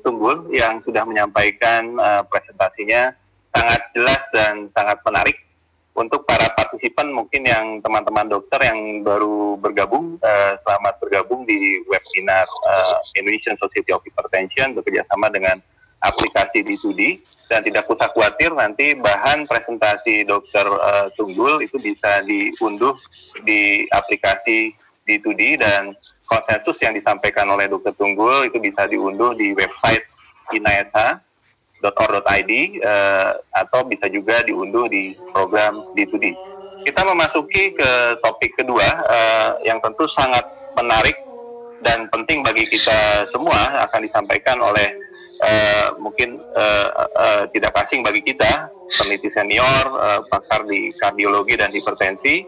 Tunggul yang sudah menyampaikan presentasinya sangat jelas dan sangat menarik. Untuk para partisipan mungkin yang teman-teman dokter yang baru bergabung, selamat bergabung di webinar Indonesian Society of Hypertension bekerjasama dengan aplikasi D2D, dan tidak usah khawatir, nanti bahan presentasi Dr. Tunggul itu bisa diunduh di aplikasi D2D, dan konsensus yang disampaikan oleh Dr. Tunggul itu bisa diunduh di website inaesa.org.id atau bisa juga diunduh di program D2D. Kita memasuki ke topik kedua yang tentu sangat menarik dan penting bagi kita semua, akan disampaikan oleh mungkin tidak asing bagi kita, peneliti senior, pakar di kardiologi dan hipertensi,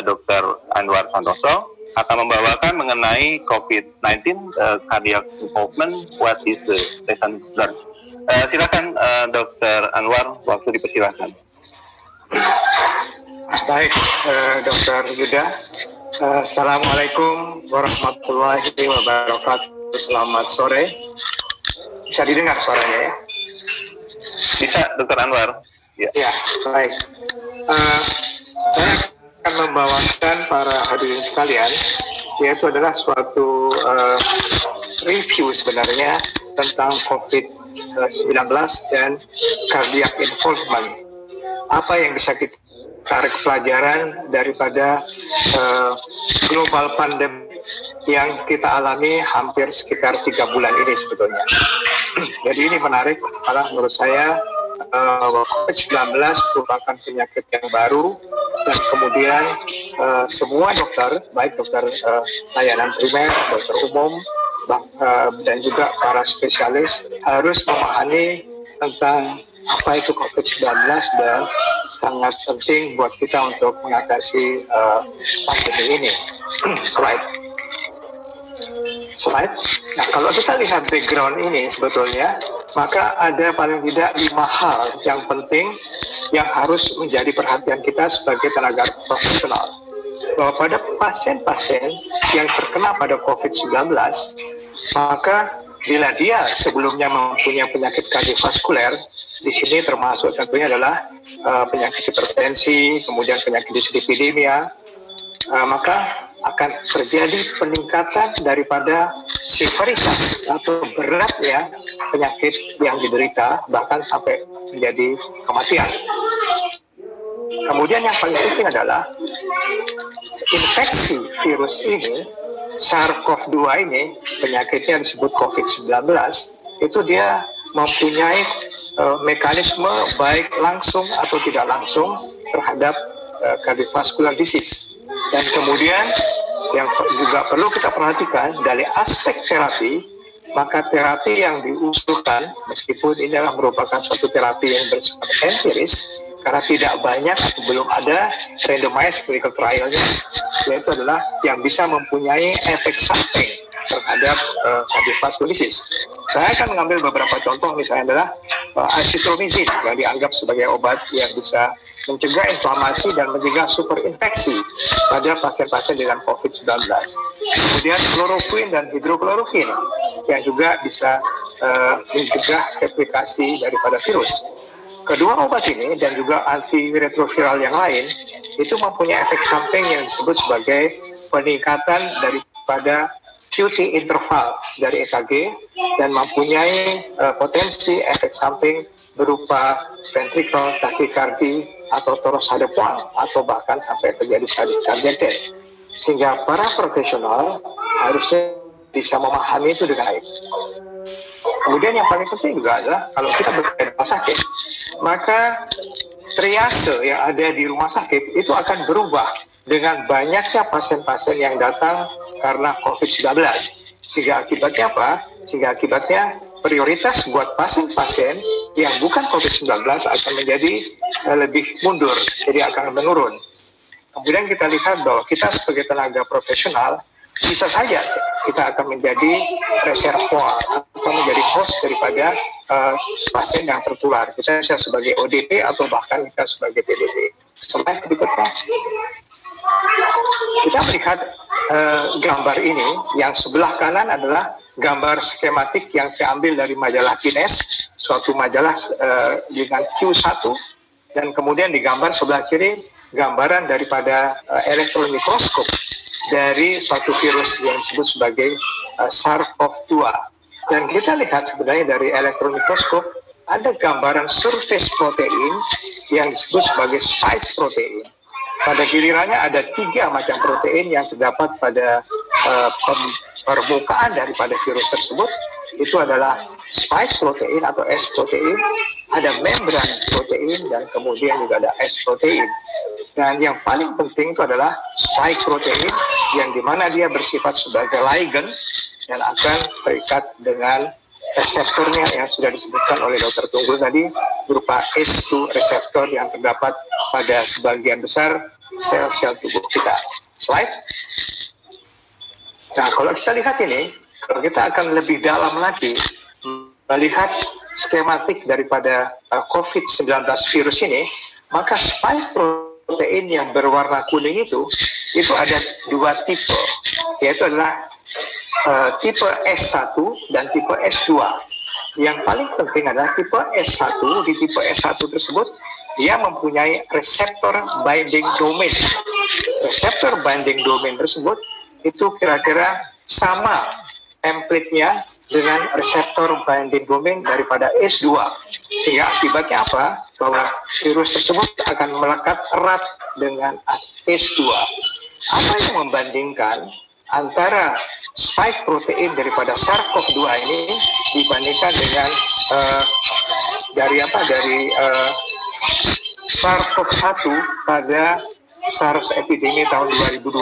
Dr. Anwar Santoso, akan membawakan mengenai COVID-19 cardiac involvement, what is the lesson learned. Silakan Dr. Anwar, waktu dipersilakan. Baik, Dr. Yuda. Assalamualaikum warahmatullahi wabarakatuh. Selamat sore. Bisa didengar suaranya ya? Bisa, Dr. Anwar. Ya, baik. Saya akan membawakan para hadirin sekalian, yaitu adalah suatu review sebenarnya tentang COVID-19 dan cardiac involvement. Apa yang bisa kita tarik pelajaran daripada global pandemi yang kita alami hampir sekitar 3 bulan ini sebetulnya. Jadi ini menarik karena menurut saya COVID-19 merupakan penyakit yang baru dan kemudian semua dokter, baik dokter layanan primer, dokter umum, dan juga para spesialis harus memahami tentang apa itu COVID-19 dan sangat penting buat kita untuk mengatasi pandemi ini. Slide. Nah, kalau kita lihat background ini sebetulnya, maka ada paling tidak 5 hal yang penting yang harus menjadi perhatian kita sebagai tenaga profesional. Bahwa pada pasien-pasien yang terkena pada COVID-19, maka bila dia sebelumnya mempunyai penyakit kardiovaskuler, di sini termasuk tentunya adalah penyakit hipertensi, kemudian penyakit dislipidemia, maka akan terjadi peningkatan daripada severitas atau beratnya penyakit yang diderita, bahkan sampai menjadi kematian. Kemudian yang paling penting adalah infeksi virus ini, SARS-CoV-2 ini, penyakitnya disebut COVID-19, itu dia mempunyai mekanisme baik langsung atau tidak langsung terhadap cardiovascular disease. Dan kemudian yang juga perlu kita perhatikan dari aspek terapi, maka terapi yang diusulkan, meskipun ini adalah merupakan suatu terapi yang bersifat empiris, karena tidak banyak atau belum ada randomized clinical trial-nya, yaitu adalah yang bisa mempunyai efek samping terhadap cardiovascular disease. Saya akan mengambil beberapa contoh, misalnya adalah azithromycin yang dianggap sebagai obat yang bisa mencegah inflamasi dan mencegah superinfeksi pada pasien-pasien dengan COVID-19. Kemudian kloroquine dan hidrokloroquine yang juga bisa mencegah replikasi daripada virus. Kedua obat ini dan juga antiretroviral yang lain itu mempunyai efek samping yang disebut sebagai peningkatan daripada QT interval dari EKG dan mempunyai potensi efek samping berupa ventricle tachycardia atau torus hadapun atau bahkan sampai terjadi cardiac death. Sehingga para profesional harusnya bisa memahami itu dengan baik. Kemudian yang paling penting juga adalah kalau kita bekerja di rumah sakit, maka triase yang ada di rumah sakit itu akan berubah dengan banyaknya pasien-pasien yang datang karena COVID-19. Sehingga akibatnya apa? Sehingga akibatnya prioritas buat pasien-pasien yang bukan COVID-19 akan menjadi lebih mundur, jadi akan menurun. Kemudian kita lihat bahwa kita sebagai tenaga profesional bisa saja kita akan menjadi reservoir atau menjadi host daripada pasien yang tertular. Kita bisa sebagai ODP atau bahkan kita sebagai PDP. Slide berikutnya. Kita melihat gambar ini, yang sebelah kanan adalah gambar skematik yang saya ambil dari majalah Guinness, suatu majalah dengan Q1, dan kemudian di gambar sebelah kiri gambaran daripada elektron mikroskop dari suatu virus yang disebut sebagai SARS-CoV-2. Dan kita lihat sebenarnya dari elektron mikroskop ada gambaran surface protein yang disebut sebagai spike protein. Pada gilirannya ada 3 macam protein yang terdapat pada permukaan daripada virus tersebut. Itu adalah spike protein atau S protein, ada membran protein, dan kemudian juga ada S protein. Dan yang paling penting itu adalah spike protein yang dimana dia bersifat sebagai ligand dan akan terikat dengan reseptornya yang sudah disebutkan oleh Dr. Tunggul tadi berupa ACE2 reseptor yang terdapat pada sebagian besar sel-sel tubuh kita. Slide. Nah, kalau kita lihat ini, kalau kita akan lebih dalam lagi melihat skematik daripada COVID-19 virus ini, maka spike protein yang berwarna kuning itu ada dua tipe, yaitu adalah tipe S1 dan tipe S2. Yang paling penting adalah tipe S1. Di tipe S1 tersebut, dia mempunyai reseptor binding domain. Reseptor binding domain tersebut itu kira-kira sama template-nya dengan reseptor binding domain daripada S2. Sehingga akibatnya apa? Bahwa virus tersebut akan melekat erat dengan S2. Apa yang membandingkan antara spike protein daripada SARS-CoV-2 ini dibandingkan dengan dari SARS-CoV-1 pada SARS epidemi tahun 2002.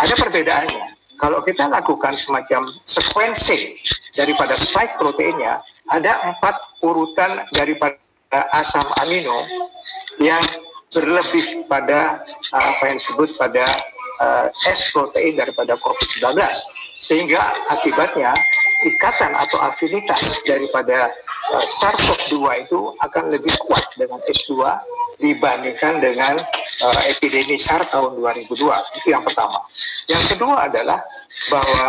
Ada perbedaannya. Kalau kita lakukan semacam sequencing daripada spike proteinnya, ada 4 urutan daripada asam amino yang berlebih pada apa yang disebut pada S protein daripada COVID-19, sehingga akibatnya ikatan atau afinitas daripada SARS-CoV-2 itu akan lebih kuat dengan S2 dibandingkan dengan epidemi SARS tahun 2002. Itu yang pertama. Yang kedua adalah bahwa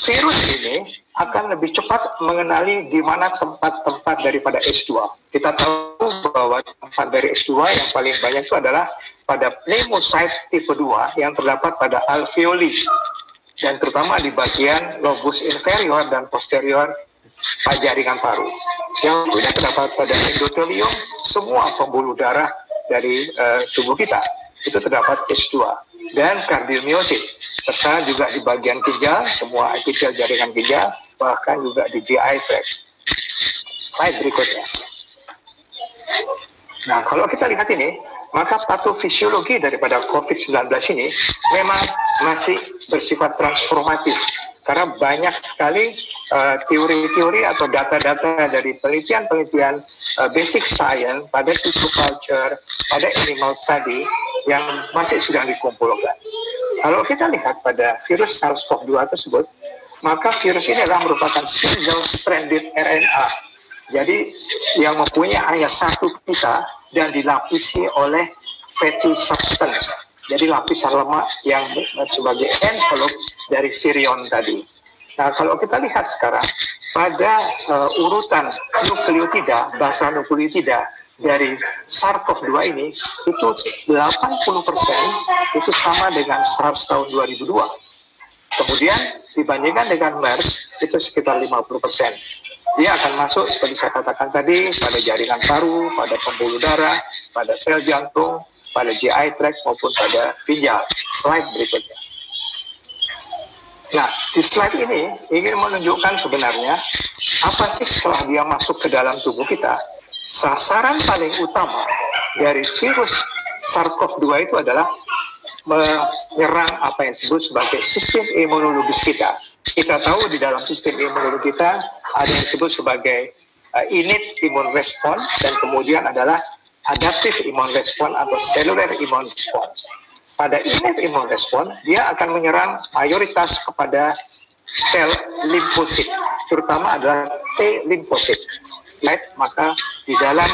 virus ini akan lebih cepat mengenali di mana tempat-tempat daripada S2. Kita tahu bahwa tempat dari S2 yang paling banyak itu adalah pada pneumocyte tipe 2 yang terdapat pada alveoli, dan terutama di bagian lobus inferior dan posterior pada jaringan paru. Yang kedua terdapat pada endotelium, semua pembuluh darah dari tubuh kita itu terdapat S2, dan kardiomyosit, serta juga di bagian ginjal, semua epitel jaringan ginjal, bahkan juga di GI tract. Slide berikutnya. Nah, kalau kita lihat ini, maka patofisiologi daripada COVID-19 ini memang masih bersifat transformatif, karena banyak sekali teori-teori atau data-data dari penelitian-penelitian basic science pada tissue culture, pada animal study yang masih sedang dikumpulkan. Kalau kita lihat pada virus SARS-CoV-2 tersebut, maka virus ini adalah merupakan single-stranded RNA. Jadi yang mempunyai hanya satu pita dan dilapisi oleh fatty substance. Jadi lapisan lemak yang sebagai envelope dari virion tadi. Nah, kalau kita lihat sekarang pada urutan nukleotida, basa nukleotida dari SARS-CoV-2 ini itu 80% itu sama dengan SARS tahun 2002. Kemudian dibandingkan dengan MERS itu sekitar 50%. Dia akan masuk seperti saya katakan tadi pada jaringan paru, pada pembuluh darah, pada sel jantung, pada GI tract maupun pada ginjal. Slide berikutnya. Nah, di slide ini ingin menunjukkan sebenarnya apa sih setelah dia masuk ke dalam tubuh kita. Sasaran paling utama dari virus SARS-CoV-2 itu adalah menyerang apa yang disebut sebagai sistem imunologis kita. Kita tahu di dalam sistem imunologi kita ada yang disebut sebagai innate immune response, dan kemudian adalah adaptive immune response atau cellular immune response. Pada innate immune response, dia akan menyerang mayoritas kepada sel limfosit, terutama adalah T limfosit. Maka di dalam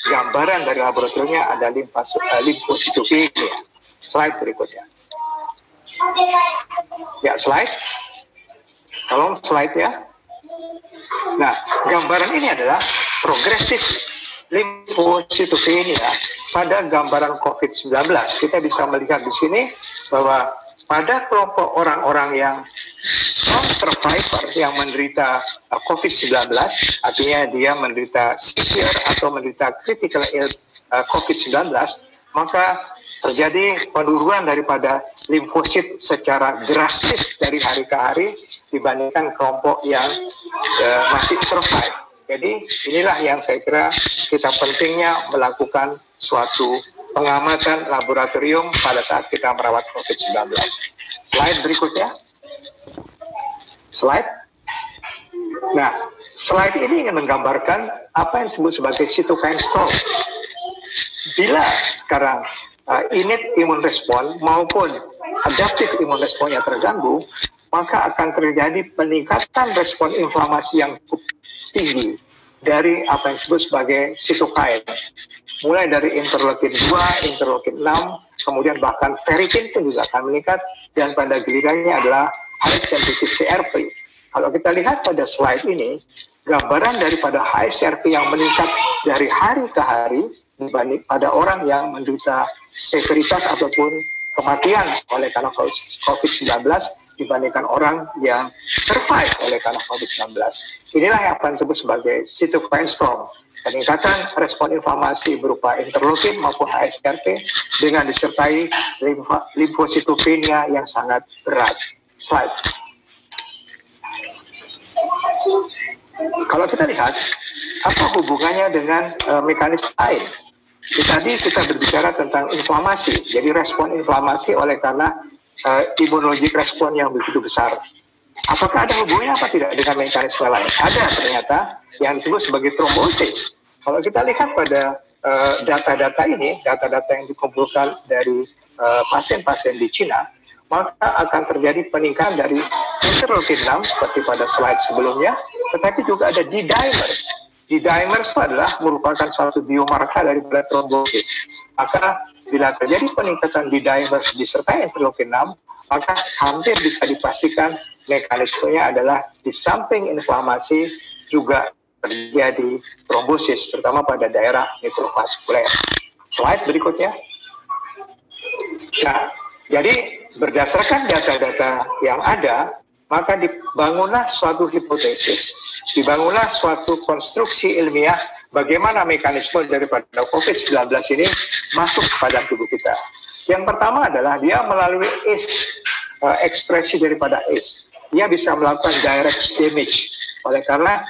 gambaran dari laboratoriumnya ada limfositopenia. Slide berikutnya. Ya, slide. Tolong slide ya. Nah, gambaran ini adalah progresif limfositopenia pada gambaran COVID-19. Kita bisa melihat di sini bahwa pada kelompok orang-orang yang non-survivor yang menderita COVID-19, artinya dia menderita severe atau menderita critical ill COVID-19, maka terjadi penurunan daripada limfosit secara drastis dari hari ke hari dibandingkan kelompok yang masih survive. Jadi inilah yang saya kira kita pentingnya melakukan suatu pengamatan laboratorium pada saat kita merawat COVID-19. Slide berikutnya. Slide. Nah, slide ini ingin menggambarkan apa yang disebut sebagai cytokine storm. Bila sekarang innate immune response maupun adaptive immune response yang terganggu, maka akan terjadi peningkatan respon inflamasi yang cukup tinggi dari apa yang disebut sebagai cytokine. Mulai dari interleukin 2, interleukin 6, kemudian bahkan ferritin pun juga akan meningkat, dan pada gilirannya adalah high sensitive CRP. Kalau kita lihat pada slide ini, gambaran daripada high CRP yang meningkat dari hari ke hari dibanding pada orang yang menderita severitas ataupun kematian oleh karena COVID-19 dibandingkan orang yang survive oleh karena COVID-19. Inilah yang akan disebut sebagai cytokine storm. Peningkatan respon inflamasi berupa interleukin maupun HSCRP dengan disertai limfositopenia yang sangat berat. Slide. Kalau kita lihat, apa hubungannya dengan mekanisme lain? Tadi kita berbicara tentang inflamasi, jadi respon inflamasi oleh karena imunologik respon yang begitu besar. Apakah ada hubungannya apa tidak dengan mekanisme lain? Ada ternyata yang disebut sebagai trombosis. Kalau kita lihat pada data-data ini, data-data yang dikumpulkan dari pasien-pasien di Cina, maka akan terjadi peningkatan dari interleukin 6 seperti pada slide sebelumnya, tetapi juga ada D-dimers. D-dimers itu adalah merupakan suatu biomarker daripada trombosis. Maka bila terjadi peningkatan D-dimers disertai interleukin 6, maka hampir bisa dipastikan mekanismenya adalah di samping inflamasi juga terjadi trombosis, terutama pada daerah mikrovaskuler. Slide berikutnya. Nah, jadi berdasarkan data-data yang ada, maka dibangunlah suatu hipotesis, dibangunlah suatu konstruksi ilmiah bagaimana mekanisme daripada COVID-19 ini masuk pada tubuh kita. Yang pertama adalah dia melalui ACE, ekspresi daripada ACE. Dia bisa melakukan direct damage. Oleh karena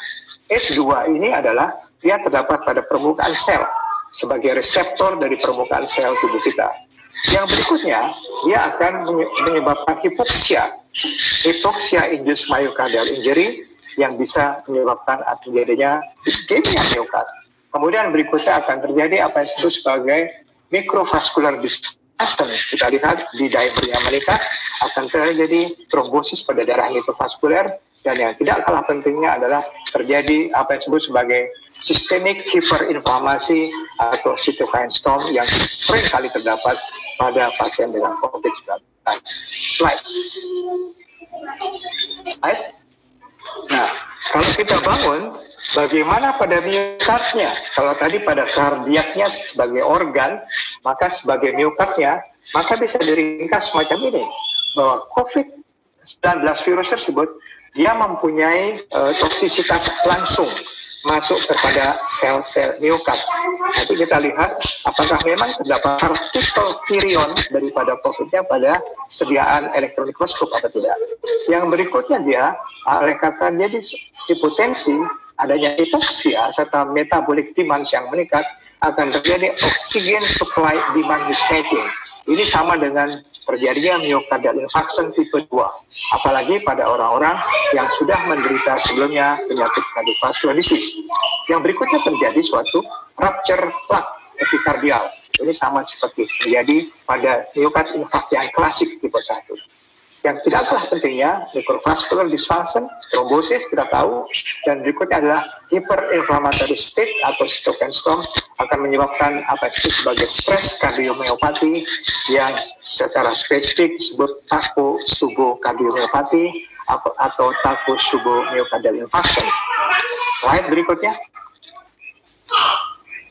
ACE2 ini adalah dia terdapat pada permukaan sel sebagai reseptor dari permukaan sel tubuh kita. Yang berikutnya, dia akan menyebabkan hipoksia induced myocardial injury yang bisa menyebabkan terjadinya iskemia miokard. Kemudian berikutnya akan terjadi apa yang disebut sebagai microvascular dysfunction. Kita lihat di dimernya meningkat, akan terjadi trombosis pada darah mikrovaskuler, dan yang tidak kalah pentingnya adalah terjadi apa yang disebut sebagai systemic hyperinflamasi atau cytokine storm yang sering kali terdapat pada pasien dengan COVID-19. Slide. Nah, kalau kita bangun, bagaimana pada miokardnya? Kalau tadi pada kardiaknya sebagai organ, maka sebagai miokardnya, maka bisa diringkas semacam ini, bahwa COVID-19 virus tersebut, dia mempunyai toksisitas langsung masuk kepada sel-sel miokard. Nanti kita lihat apakah memang terdapat partikel virion daripada COVID-nya pada sediaan elektron mikroskop atau tidak. Yang berikutnya dia rekatkan jadi hipotensi, adanya hipoksia serta metabolic demand yang meningkat, akan terjadi oksigen supply demand mismatching. Ini sama dengan terjadinya myocardial infarction tipe 2, apalagi pada orang-orang yang sudah menderita sebelumnya penyakit cardiovascular disease. Yang berikutnya terjadi suatu rupture plaque epikardial. Ini sama seperti terjadi pada myocard infarct yang klasik tipe 1. Yang tidak kalah pentingnya, microvascular dysfunction, trombosis kita tahu, dan berikutnya adalah hyperinflammatory state atau cytokine storm akan menyebabkan apa itu sebagai stres kardiomyopati yang secara spesifik disebut Takotsubo-cardiomyopati atau Takotsubo-myocardial infarction. Slide berikutnya.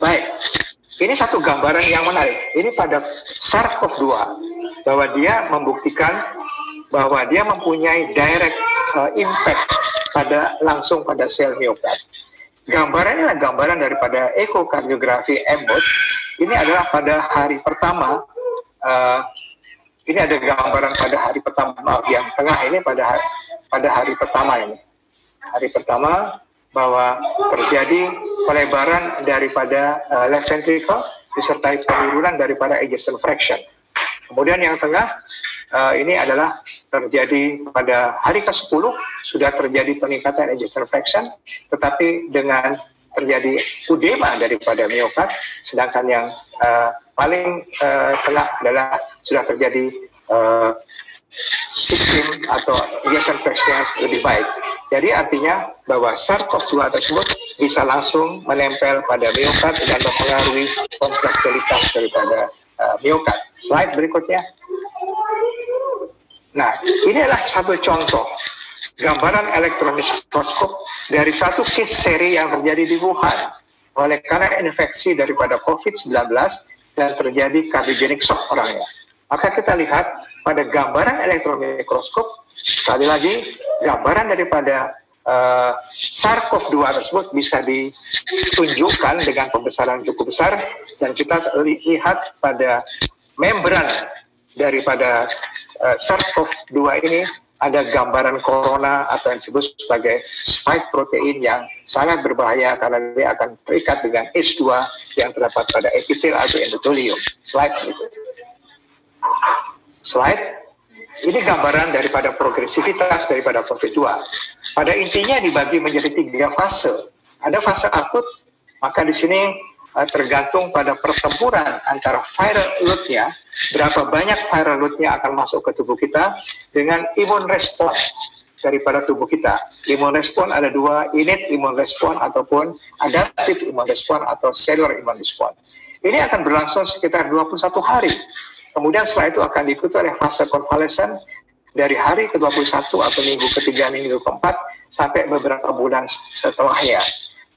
Baik, ini satu gambaran yang menarik. Ini pada SARS-CoV-2 bahwa dia membuktikan bahwa dia mempunyai direct impact langsung pada sel miokard. Gambarannya adalah gambaran daripada ekokardiografi Abbott. Ini adalah pada hari pertama. Ini ada gambaran pada hari pertama yang tengah ini pada hari pertama ini. Hari pertama bahwa terjadi pelebaran daripada left ventricle disertai penurunan daripada ejection fraction. Kemudian yang tengah ini adalah terjadi pada hari ke-10 sudah terjadi peningkatan ejection fraction, tetapi dengan terjadi edema daripada miokard, sedangkan yang paling tengah adalah sudah terjadi sistem atau ejection fraction yang lebih baik. Jadi artinya bahwa SARS-CoV-2 tersebut bisa langsung menempel pada miokard dan mempengaruhi kontraktilitas daripada miokard. Slide berikutnya. Nah, ini adalah satu contoh gambaran elektron mikroskop dari satu case seri yang terjadi di Wuhan oleh karena infeksi daripada COVID-19 dan terjadi cardiogenic shock orangnya. Maka kita lihat pada gambaran elektron mikroskop, sekali lagi gambaran daripada SARS-CoV-2 tersebut bisa ditunjukkan dengan pembesaran cukup besar, dan kita lihat pada membran daripada SARS-CoV-2 ini ada gambaran corona atau yang disebut sebagai spike protein yang sangat berbahaya karena dia akan terikat dengan H2 yang terdapat pada epitel atau endotelium. Slide berikutnya. Slide. Ini gambaran daripada progresivitas daripada COVID-2. Pada intinya dibagi menjadi 3 fase. Ada fase akut, maka di sini tergantung pada pertempuran antara viral load-nya, berapa banyak viral load-nya akan masuk ke tubuh kita dengan imun respon daripada tubuh kita. Imun respon ada 2, innate imun respon ataupun adaptive imun respon atau cellular imun respon. Ini akan berlangsung sekitar 21 hari. Kemudian setelah itu akan diikuti oleh fase konvalesen dari hari ke-21 atau minggu ke-3, minggu ke-4 sampai beberapa bulan setelahnya.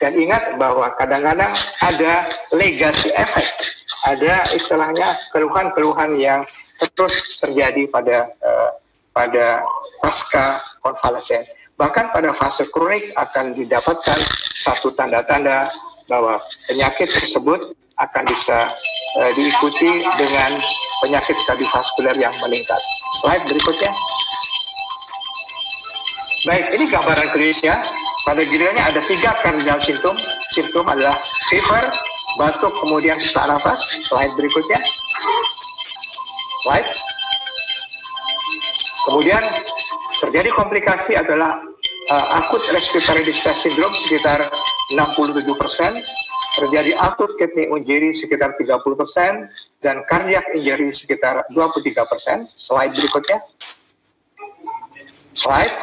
Dan ingat bahwa kadang-kadang ada legacy effect, ada istilahnya keluhan-keluhan yang terus terjadi pada pasca konvalesen. Bahkan pada fase kronik akan didapatkan satu tanda-tanda bahwa penyakit tersebut akan bisa diikuti dengan penyakit kardiovaskuler yang meningkat. Slide berikutnya. Baik, ini gambaran klinisnya. Pada gilirannya ada 3 kardinal simptom. Simptom adalah fever, batuk, kemudian sesak nafas. Slide berikutnya. Slide. Kemudian terjadi komplikasi adalah akut respiratory distress syndrome sekitar 67%, terjadi akut kidney injury sekitar 30%, dan cardiac injury sekitar 23%. Slide berikutnya. Slide.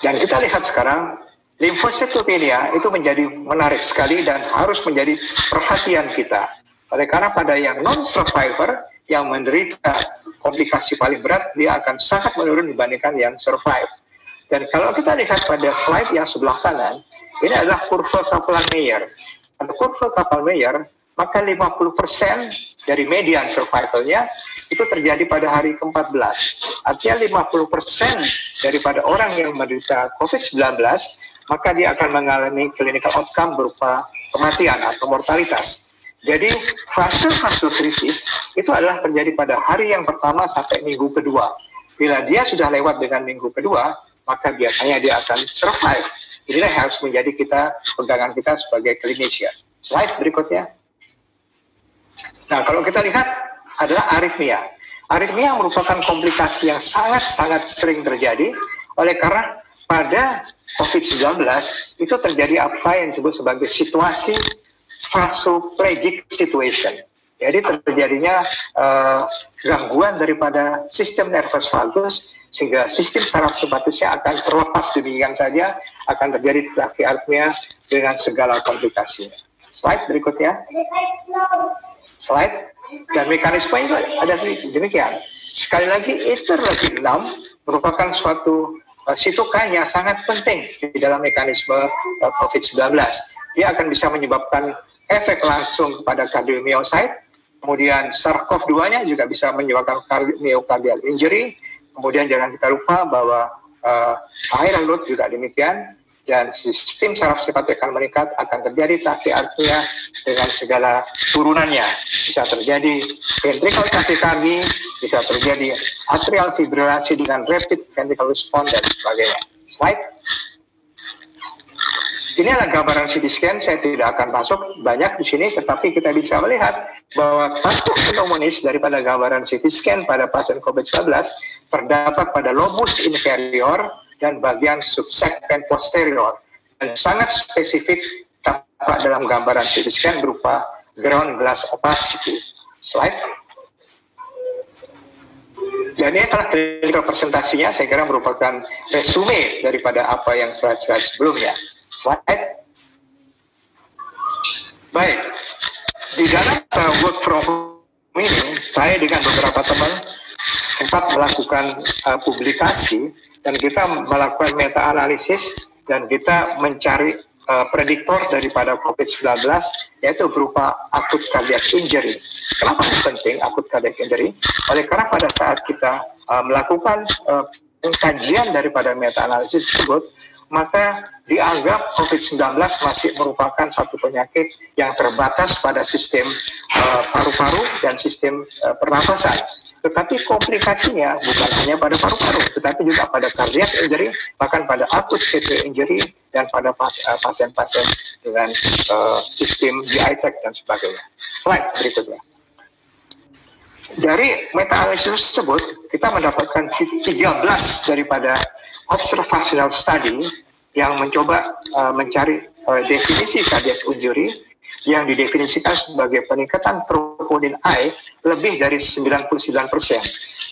Dan kita lihat sekarang, limfositopenia itu menjadi menarik sekali dan harus menjadi perhatian kita. Oleh karena pada yang non-survivor, yang menderita komplikasi paling berat, dia akan sangat menurun dibandingkan yang survive. Dan kalau kita lihat pada slide yang sebelah kanan, ini adalah kurva Kaplan-Meier. Pada kurva Kaplan-Meier, maka 50% dari median survivalnya itu terjadi pada hari ke-14. Artinya 50% daripada orang yang menderita COVID-19, maka dia akan mengalami clinical outcome berupa kematian atau mortalitas. Jadi fase-fase kritis itu adalah terjadi pada hari yang pertama sampai minggu kedua. Bila dia sudah lewat dengan minggu kedua, maka biasanya dia akan survive. Inilah yang harus menjadi pegangan kita sebagai clinician. Slide berikutnya. Nah, kalau kita lihat adalah aritmia. Aritmia merupakan komplikasi yang sangat-sangat sering terjadi oleh karena pada COVID-19 itu terjadi apa yang disebut sebagai situasi vasoplegic situation. Jadi terjadinya gangguan daripada sistem nervus vagus sehingga sistem saraf simpatisnya akan terlepas demikian saja, akan terjadi takiardia dengan segala komplikasinya. Slide berikutnya. Slide. Dan mekanisme itu ada demikian. Sekali lagi, interleukin 6 merupakan suatu sitokin yang sangat penting di dalam mekanisme COVID-19. Dia akan bisa menyebabkan efek langsung kepada cardiomyocyte. Kemudian SARS-CoV-2-nya juga bisa menyebabkan myocardial injury. Kemudian jangan kita lupa bahwa viral load juga demikian. Dan sistem saraf simpatik akan meningkat, akan terjadi takiardia dengan segala turunannya. Bisa terjadi ventricular tachycardia, bisa terjadi atrial fibrilasi dengan rapid ventricular response dan sebagainya. Slide. Inilah gambaran CT scan, saya tidak akan masuk banyak di sini, tetapi kita bisa melihat bahwa faktor pneumonis daripada gambaran CT scan pada pasien COVID-19 terdapat pada lobus inferior dan bagian subsegmen posterior, dan sangat spesifik tampak dalam gambaran CT scan berupa ground glass opacity. Slide. Dan ini adalah clinical presentasinya, saya kira merupakan resume daripada apa yang slide-slide sebelumnya. Slide. Baik, di dalam work from home ini, saya dengan beberapa teman sempat melakukan publikasi, dan kita melakukan meta-analisis, dan kita mencari prediktor daripada COVID-19, yaitu berupa acute cardiac injury. Kenapa penting acute cardiac injury? Oleh karena pada saat kita melakukan pengkajian daripada meta-analisis tersebut, maka dianggap COVID-19 masih merupakan satu penyakit yang terbatas pada sistem paru-paru dan sistem pernafasan. Tetapi komplikasinya bukan hanya pada paru-paru, tetapi juga pada cardiac injury, bahkan pada acute kidney injury, dan pada pasien-pasien dengan sistem GI tract dan sebagainya. Slide berikutnya. Dari meta-analisis tersebut, kita mendapatkan 13 daripada observational study yang mencoba mencari definisi cardiac injury yang didefinisikan sebagai peningkatan troponin I lebih dari 99%.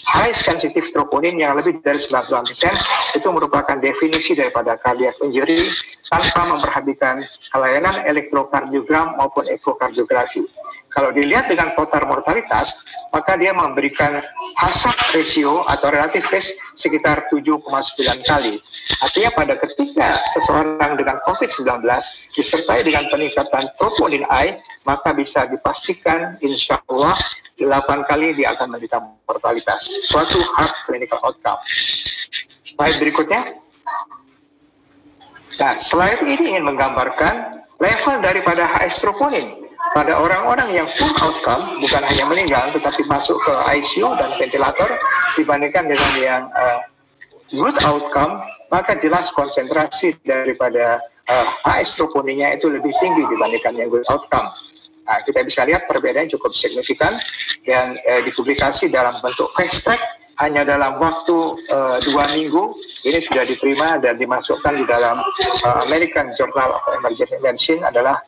High sensitive troponin yang lebih dari 99% itu merupakan definisi daripada cardiac injury tanpa memperhatikan kelainan elektrokardiogram maupun ekokardiografi. Kalau dilihat dengan total mortalitas, maka dia memberikan hazard ratio atau relative risk sekitar 7,9 kali. Artinya pada ketika seseorang dengan COVID-19 disertai dengan peningkatan troponin I, maka bisa dipastikan insya Allah 8 kali dia akan menderita mortalitas. Suatu hard clinical outcome. Slide berikutnya. Nah, slide ini ingin menggambarkan level daripada HS troponin pada orang-orang yang full outcome, bukan hanya meninggal, tetapi masuk ke ICU dan ventilator, dibandingkan dengan yang good outcome, maka jelas konsentrasi daripada HS troponinnya itu lebih tinggi dibandingkan yang good outcome. Nah, kita bisa lihat perbedaan cukup signifikan, dan dipublikasi dalam bentuk fast track hanya dalam waktu 2 minggu. Ini sudah diterima dan dimasukkan di dalam American Journal of Emergency Medicine, adalah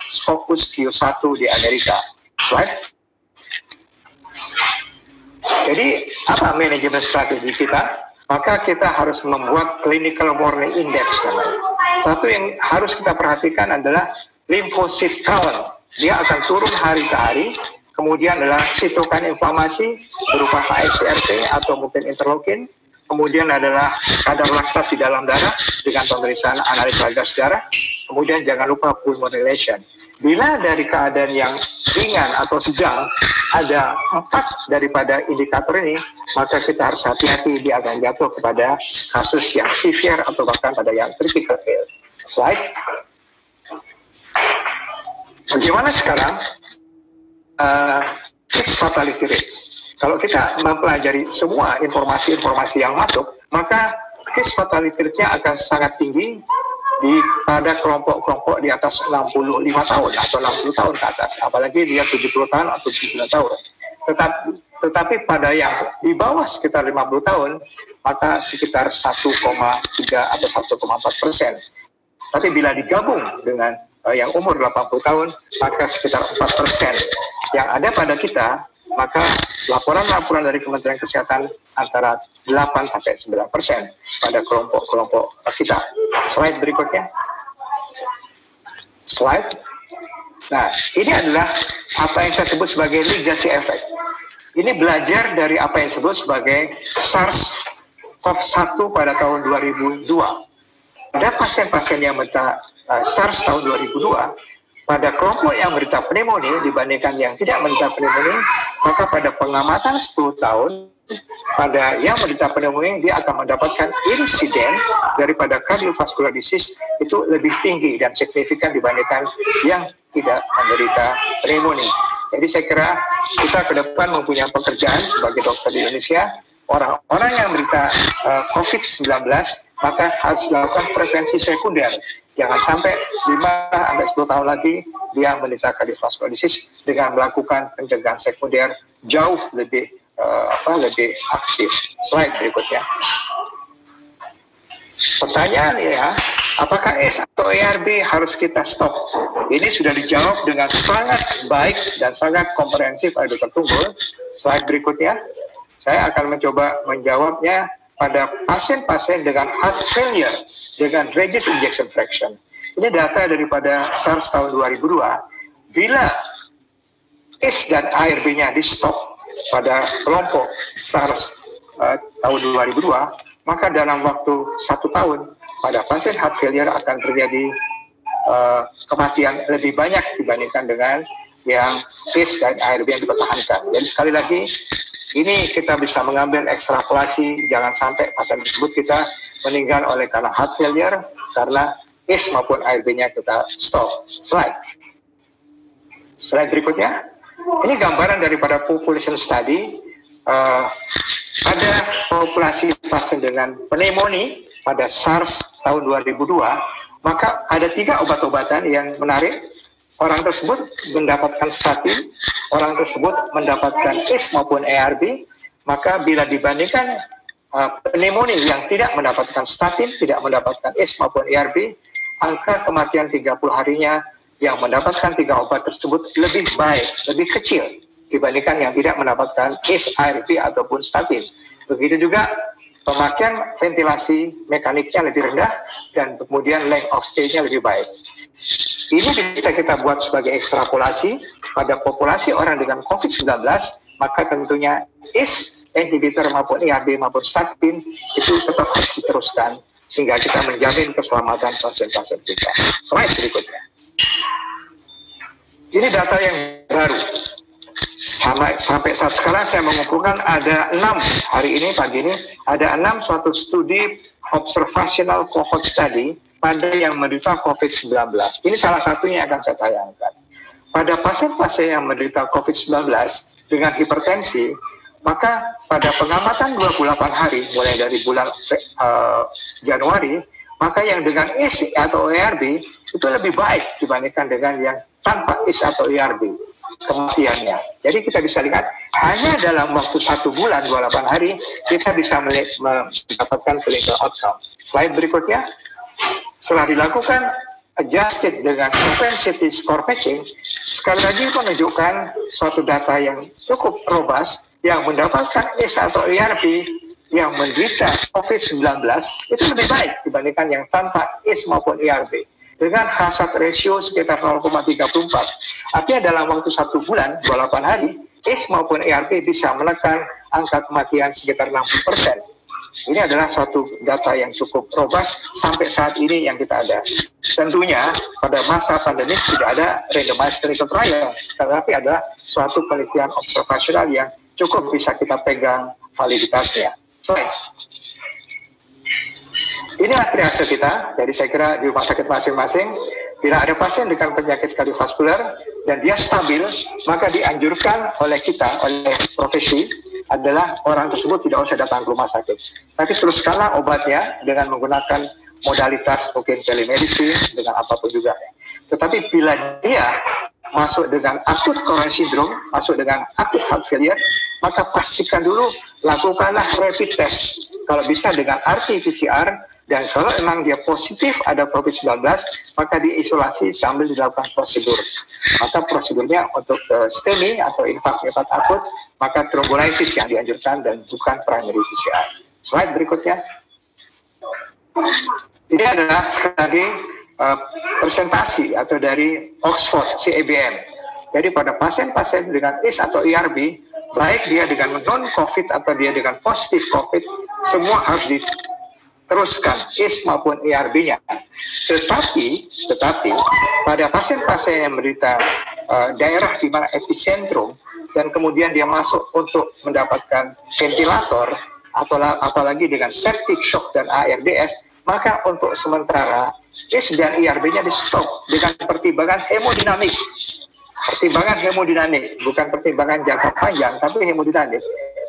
Scopus Q1 di Amerika. Slide. Jadi apa manajemen strategi kita? Maka kita harus membuat clinical warning index. Satu yang harus kita perhatikan adalah lymphocyte count. Dia akan turun hari ke hari. Kemudian adalah sitokin inflamasi berupa HSCRP atau mungkin interleukin. Kemudian adalah kadar laktat di dalam darah dengan pemeriksaan analisa gas darah. Kemudian jangan lupa pulmonary lesion. Bila dari keadaan yang ringan atau sedang ada 4 daripada indikator ini, maka kita harus hati-hati, dia akan jatuh kepada kasus yang severe atau bahkan pada yang critical ill. Slide. Bagaimana sekarang case fatality rate? Kalau kita mempelajari semua informasi-informasi yang masuk, maka case fatality rate-nya akan sangat tinggi pada kelompok-kelompok di atas 65 tahun atau 60 tahun ke atas, apalagi dia 70 tahun atau 70 tahun. Tetapi pada yang di bawah sekitar 50 tahun, maka sekitar 1,3 atau 1,4%. Tapi bila digabung dengan yang umur 80 tahun, maka sekitar 4%. Yang ada pada kita, maka laporan-laporan dari Kementerian Kesehatan antara 8-9% pada kelompok-kelompok kita. Slide berikutnya. Slide. Nah, ini adalah apa yang saya sebut sebagai legacy effect. Ini belajar dari apa yang disebut sebagai SARS-CoV-1 pada tahun 2002. Pada pasien-pasien yang menderita SARS tahun 2002, pada kelompok yang menderita pneumonia dibandingkan yang tidak menderita pneumonia, maka pada pengamatan 10 tahun, pada yang menderita pneumonia dia akan mendapatkan insiden daripada cardiovascular disease itu lebih tinggi dan signifikan dibandingkan yang tidak menderita pneumonia. Jadi saya kira kita ke depan mempunyai pekerjaan sebagai dokter di Indonesia orang-orang yang menderita COVID-19 maka harus dilakukan prevensi sekunder. Jangan sampai 5-10 tahun lagi dia menderita cardiovascular disease dengan melakukan pencegahan sekunder jauh lebih lebih aktif. Slide berikutnya. Pertanyaan ya, apakah S atau ARB harus kita stop? Ini sudah dijawab dengan sangat baik dan sangat komprehensif oleh Dr. Tunggul. Slide berikutnya. Saya akan mencoba menjawabnya pada pasien-pasien dengan heart failure dengan reduced ejection fraction. Ini data daripada SARS tahun 2002. Bila ACE dan ARB-nya di stop pada kelompok SARS tahun 2002, maka dalam waktu 1 tahun pada pasien heart failure akan terjadi kematian lebih banyak dibandingkan dengan yang ACE dan ARB yang dipertahankan. Jadi sekali lagi, ini kita bisa mengambil ekstrapolasi, jangan sampai pasien tersebut kita meninggal oleh karena heart failure, karena ACE maupun ARB-nya kita stop. Slide berikutnya. Ini gambaran daripada population study. Ada populasi pasien dengan pneumonia pada SARS tahun 2002, maka ada 3 obat-obatan yang menarik. Orang tersebut mendapatkan statin, orang tersebut mendapatkan ACE maupun ARB, maka bila dibandingkan pneumonia yang tidak mendapatkan statin, tidak mendapatkan ACE maupun ARB, angka kematian 30 harinya yang mendapatkan 3 obat tersebut lebih baik, lebih kecil dibandingkan yang tidak mendapatkan ACE, ARB ataupun statin. Begitu juga pemakaian ventilasi mekaniknya lebih rendah dan kemudian length of stay-nya lebih baik. Ini bisa kita buat sebagai ekstrapolasi pada populasi orang dengan COVID-19, maka tentunya ACE, inhibitor maupun ARB maupun statin itu tetap harus diteruskan sehingga kita menjamin keselamatan pasien-pasien kita. Slide berikutnya. Ini data yang baru. Sampai saat sekarang saya mengumpulkan ada 6, hari ini, pagi ini, ada 6 suatu studi observational cohort study pada yang menderita COVID-19. Ini salah satunya yang akan saya tayangkan. Pada pasien-pasien yang menderita COVID-19 dengan hipertensi, maka pada pengamatan 28 hari, mulai dari bulan Januari, maka yang dengan ACE atau ARB itu lebih baik dibandingkan dengan yang tanpa ACE atau ARB kematiannya. Jadi kita bisa lihat hanya dalam waktu 1 bulan 28 hari kita bisa mendapatkan clinical outcome. Slide berikutnya. Setelah dilakukan adjusted dengan propensity score matching, sekali lagi menunjukkan suatu data yang cukup robust yang mendapatkan ACE atau ARB yang menderita COVID-19 itu lebih baik dibandingkan yang tanpa ACE maupun ARB dengan hazard ratio sekitar 0,34. Artinya dalam waktu 1 bulan 28 hari ACE maupun ARB bisa menekan angka kematian sekitar 60%. Ini adalah suatu data yang cukup robust sampai saat ini yang kita ada. Tentunya pada masa pandemi tidak ada randomized clinical trial, tetapi ada suatu penelitian observasional yang cukup bisa kita pegang validitasnya. Inilah triase kita. Jadi saya kira di rumah sakit masing-masing, bila ada pasien dengan penyakit kardiovaskular dan dia stabil, maka dianjurkan oleh kita, oleh profesi, adalah orang tersebut tidak usah datang ke rumah sakit. Tapi teruskanlah obatnya dengan menggunakan modalitas mungkin telemedicine, dengan apapun juga. Tetapi bila dia masuk dengan akut coronary syndrome, masuk dengan akut heart failure, maka pastikan dulu, lakukanlah rapid test. Kalau bisa dengan RT-PCR, dan kalau memang dia positif ada COVID-19, maka diisolasi sambil dilakukan prosedur. Maka prosedurnya untuk STEMI atau infark akut, maka trombolisis yang dianjurkan dan bukan primary PCR. Slide berikutnya. Ini adalah sekali lagi presentasi atau dari Oxford CABM. Jadi pada pasien-pasien dengan ACE atau ARB, baik dia dengan non-COVID atau dia dengan positif COVID, semua harus diteruskan ACE maupun ARB-nya. Tetapi pada pasien-pasien yang menderita daerah di mana epicentrum dan kemudian dia masuk untuk mendapatkan ventilator atau apalagi dengan septic shock dan ARDS, maka untuk sementara ACE dan ARB-nya di stop dengan pertimbangan hemodinamik. Pertimbangan hemodinamik, bukan pertimbangan jangka panjang, tapi hemodinamik.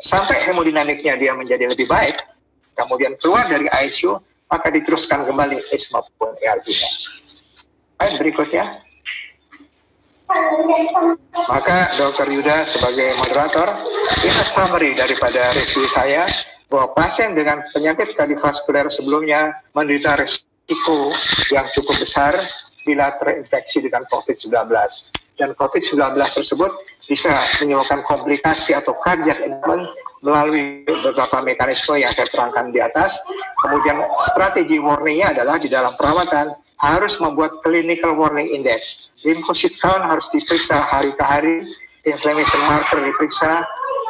sampai hemodinamiknya dia menjadi lebih baik, kemudian keluar dari ICU, maka diteruskan kembali ACE maupun ARV-nya. Baik, berikutnya. Maka Dr. Yuda sebagai moderator, ini summary daripada review saya, bahwa pasien dengan penyakit kardiovaskuler sebelumnya menderita risiko yang cukup besar bila terinfeksi dengan COVID-19. Dan COVID-19 tersebut bisa menyebabkan komplikasi atau cardiac enablement melalui beberapa mekanisme yang saya terangkan di atas. Kemudian strategi warningnya adalah di dalam perawatan harus membuat clinical warning index. Lymphocyte count harus diperiksa hari ke hari, inflammation marker diperiksa,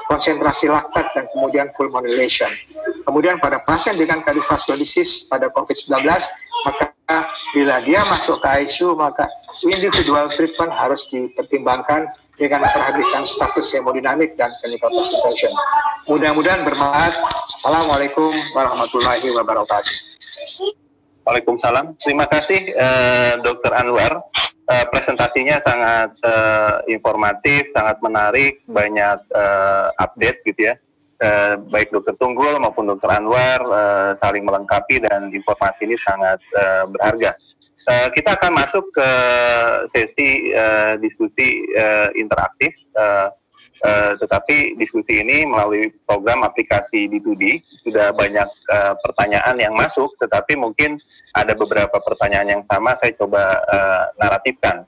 konsentrasi laktat, dan kemudian pulmonylation. Kemudian pada pasien dengan cardiovascular disease pada COVID-19, maka bila dia masuk ke ICU, maka individual treatment harus dipertimbangkan dengan memperhatikan status hemodinamik dan clinical presentation. Mudah-mudahan bermanfaat. Assalamualaikum warahmatullahi wabarakatuh. Waalaikumsalam. Terima kasih Dr. Anwar. Presentasinya sangat informatif, sangat menarik, banyak update gitu ya. Baik Dr. Tunggul maupun Dr. Anwar saling melengkapi dan informasi ini sangat berharga. Kita akan masuk ke sesi diskusi interaktif, tetapi diskusi ini melalui program aplikasi D2D sudah banyak pertanyaan yang masuk, tetapi mungkin ada beberapa pertanyaan yang sama saya coba naratifkan.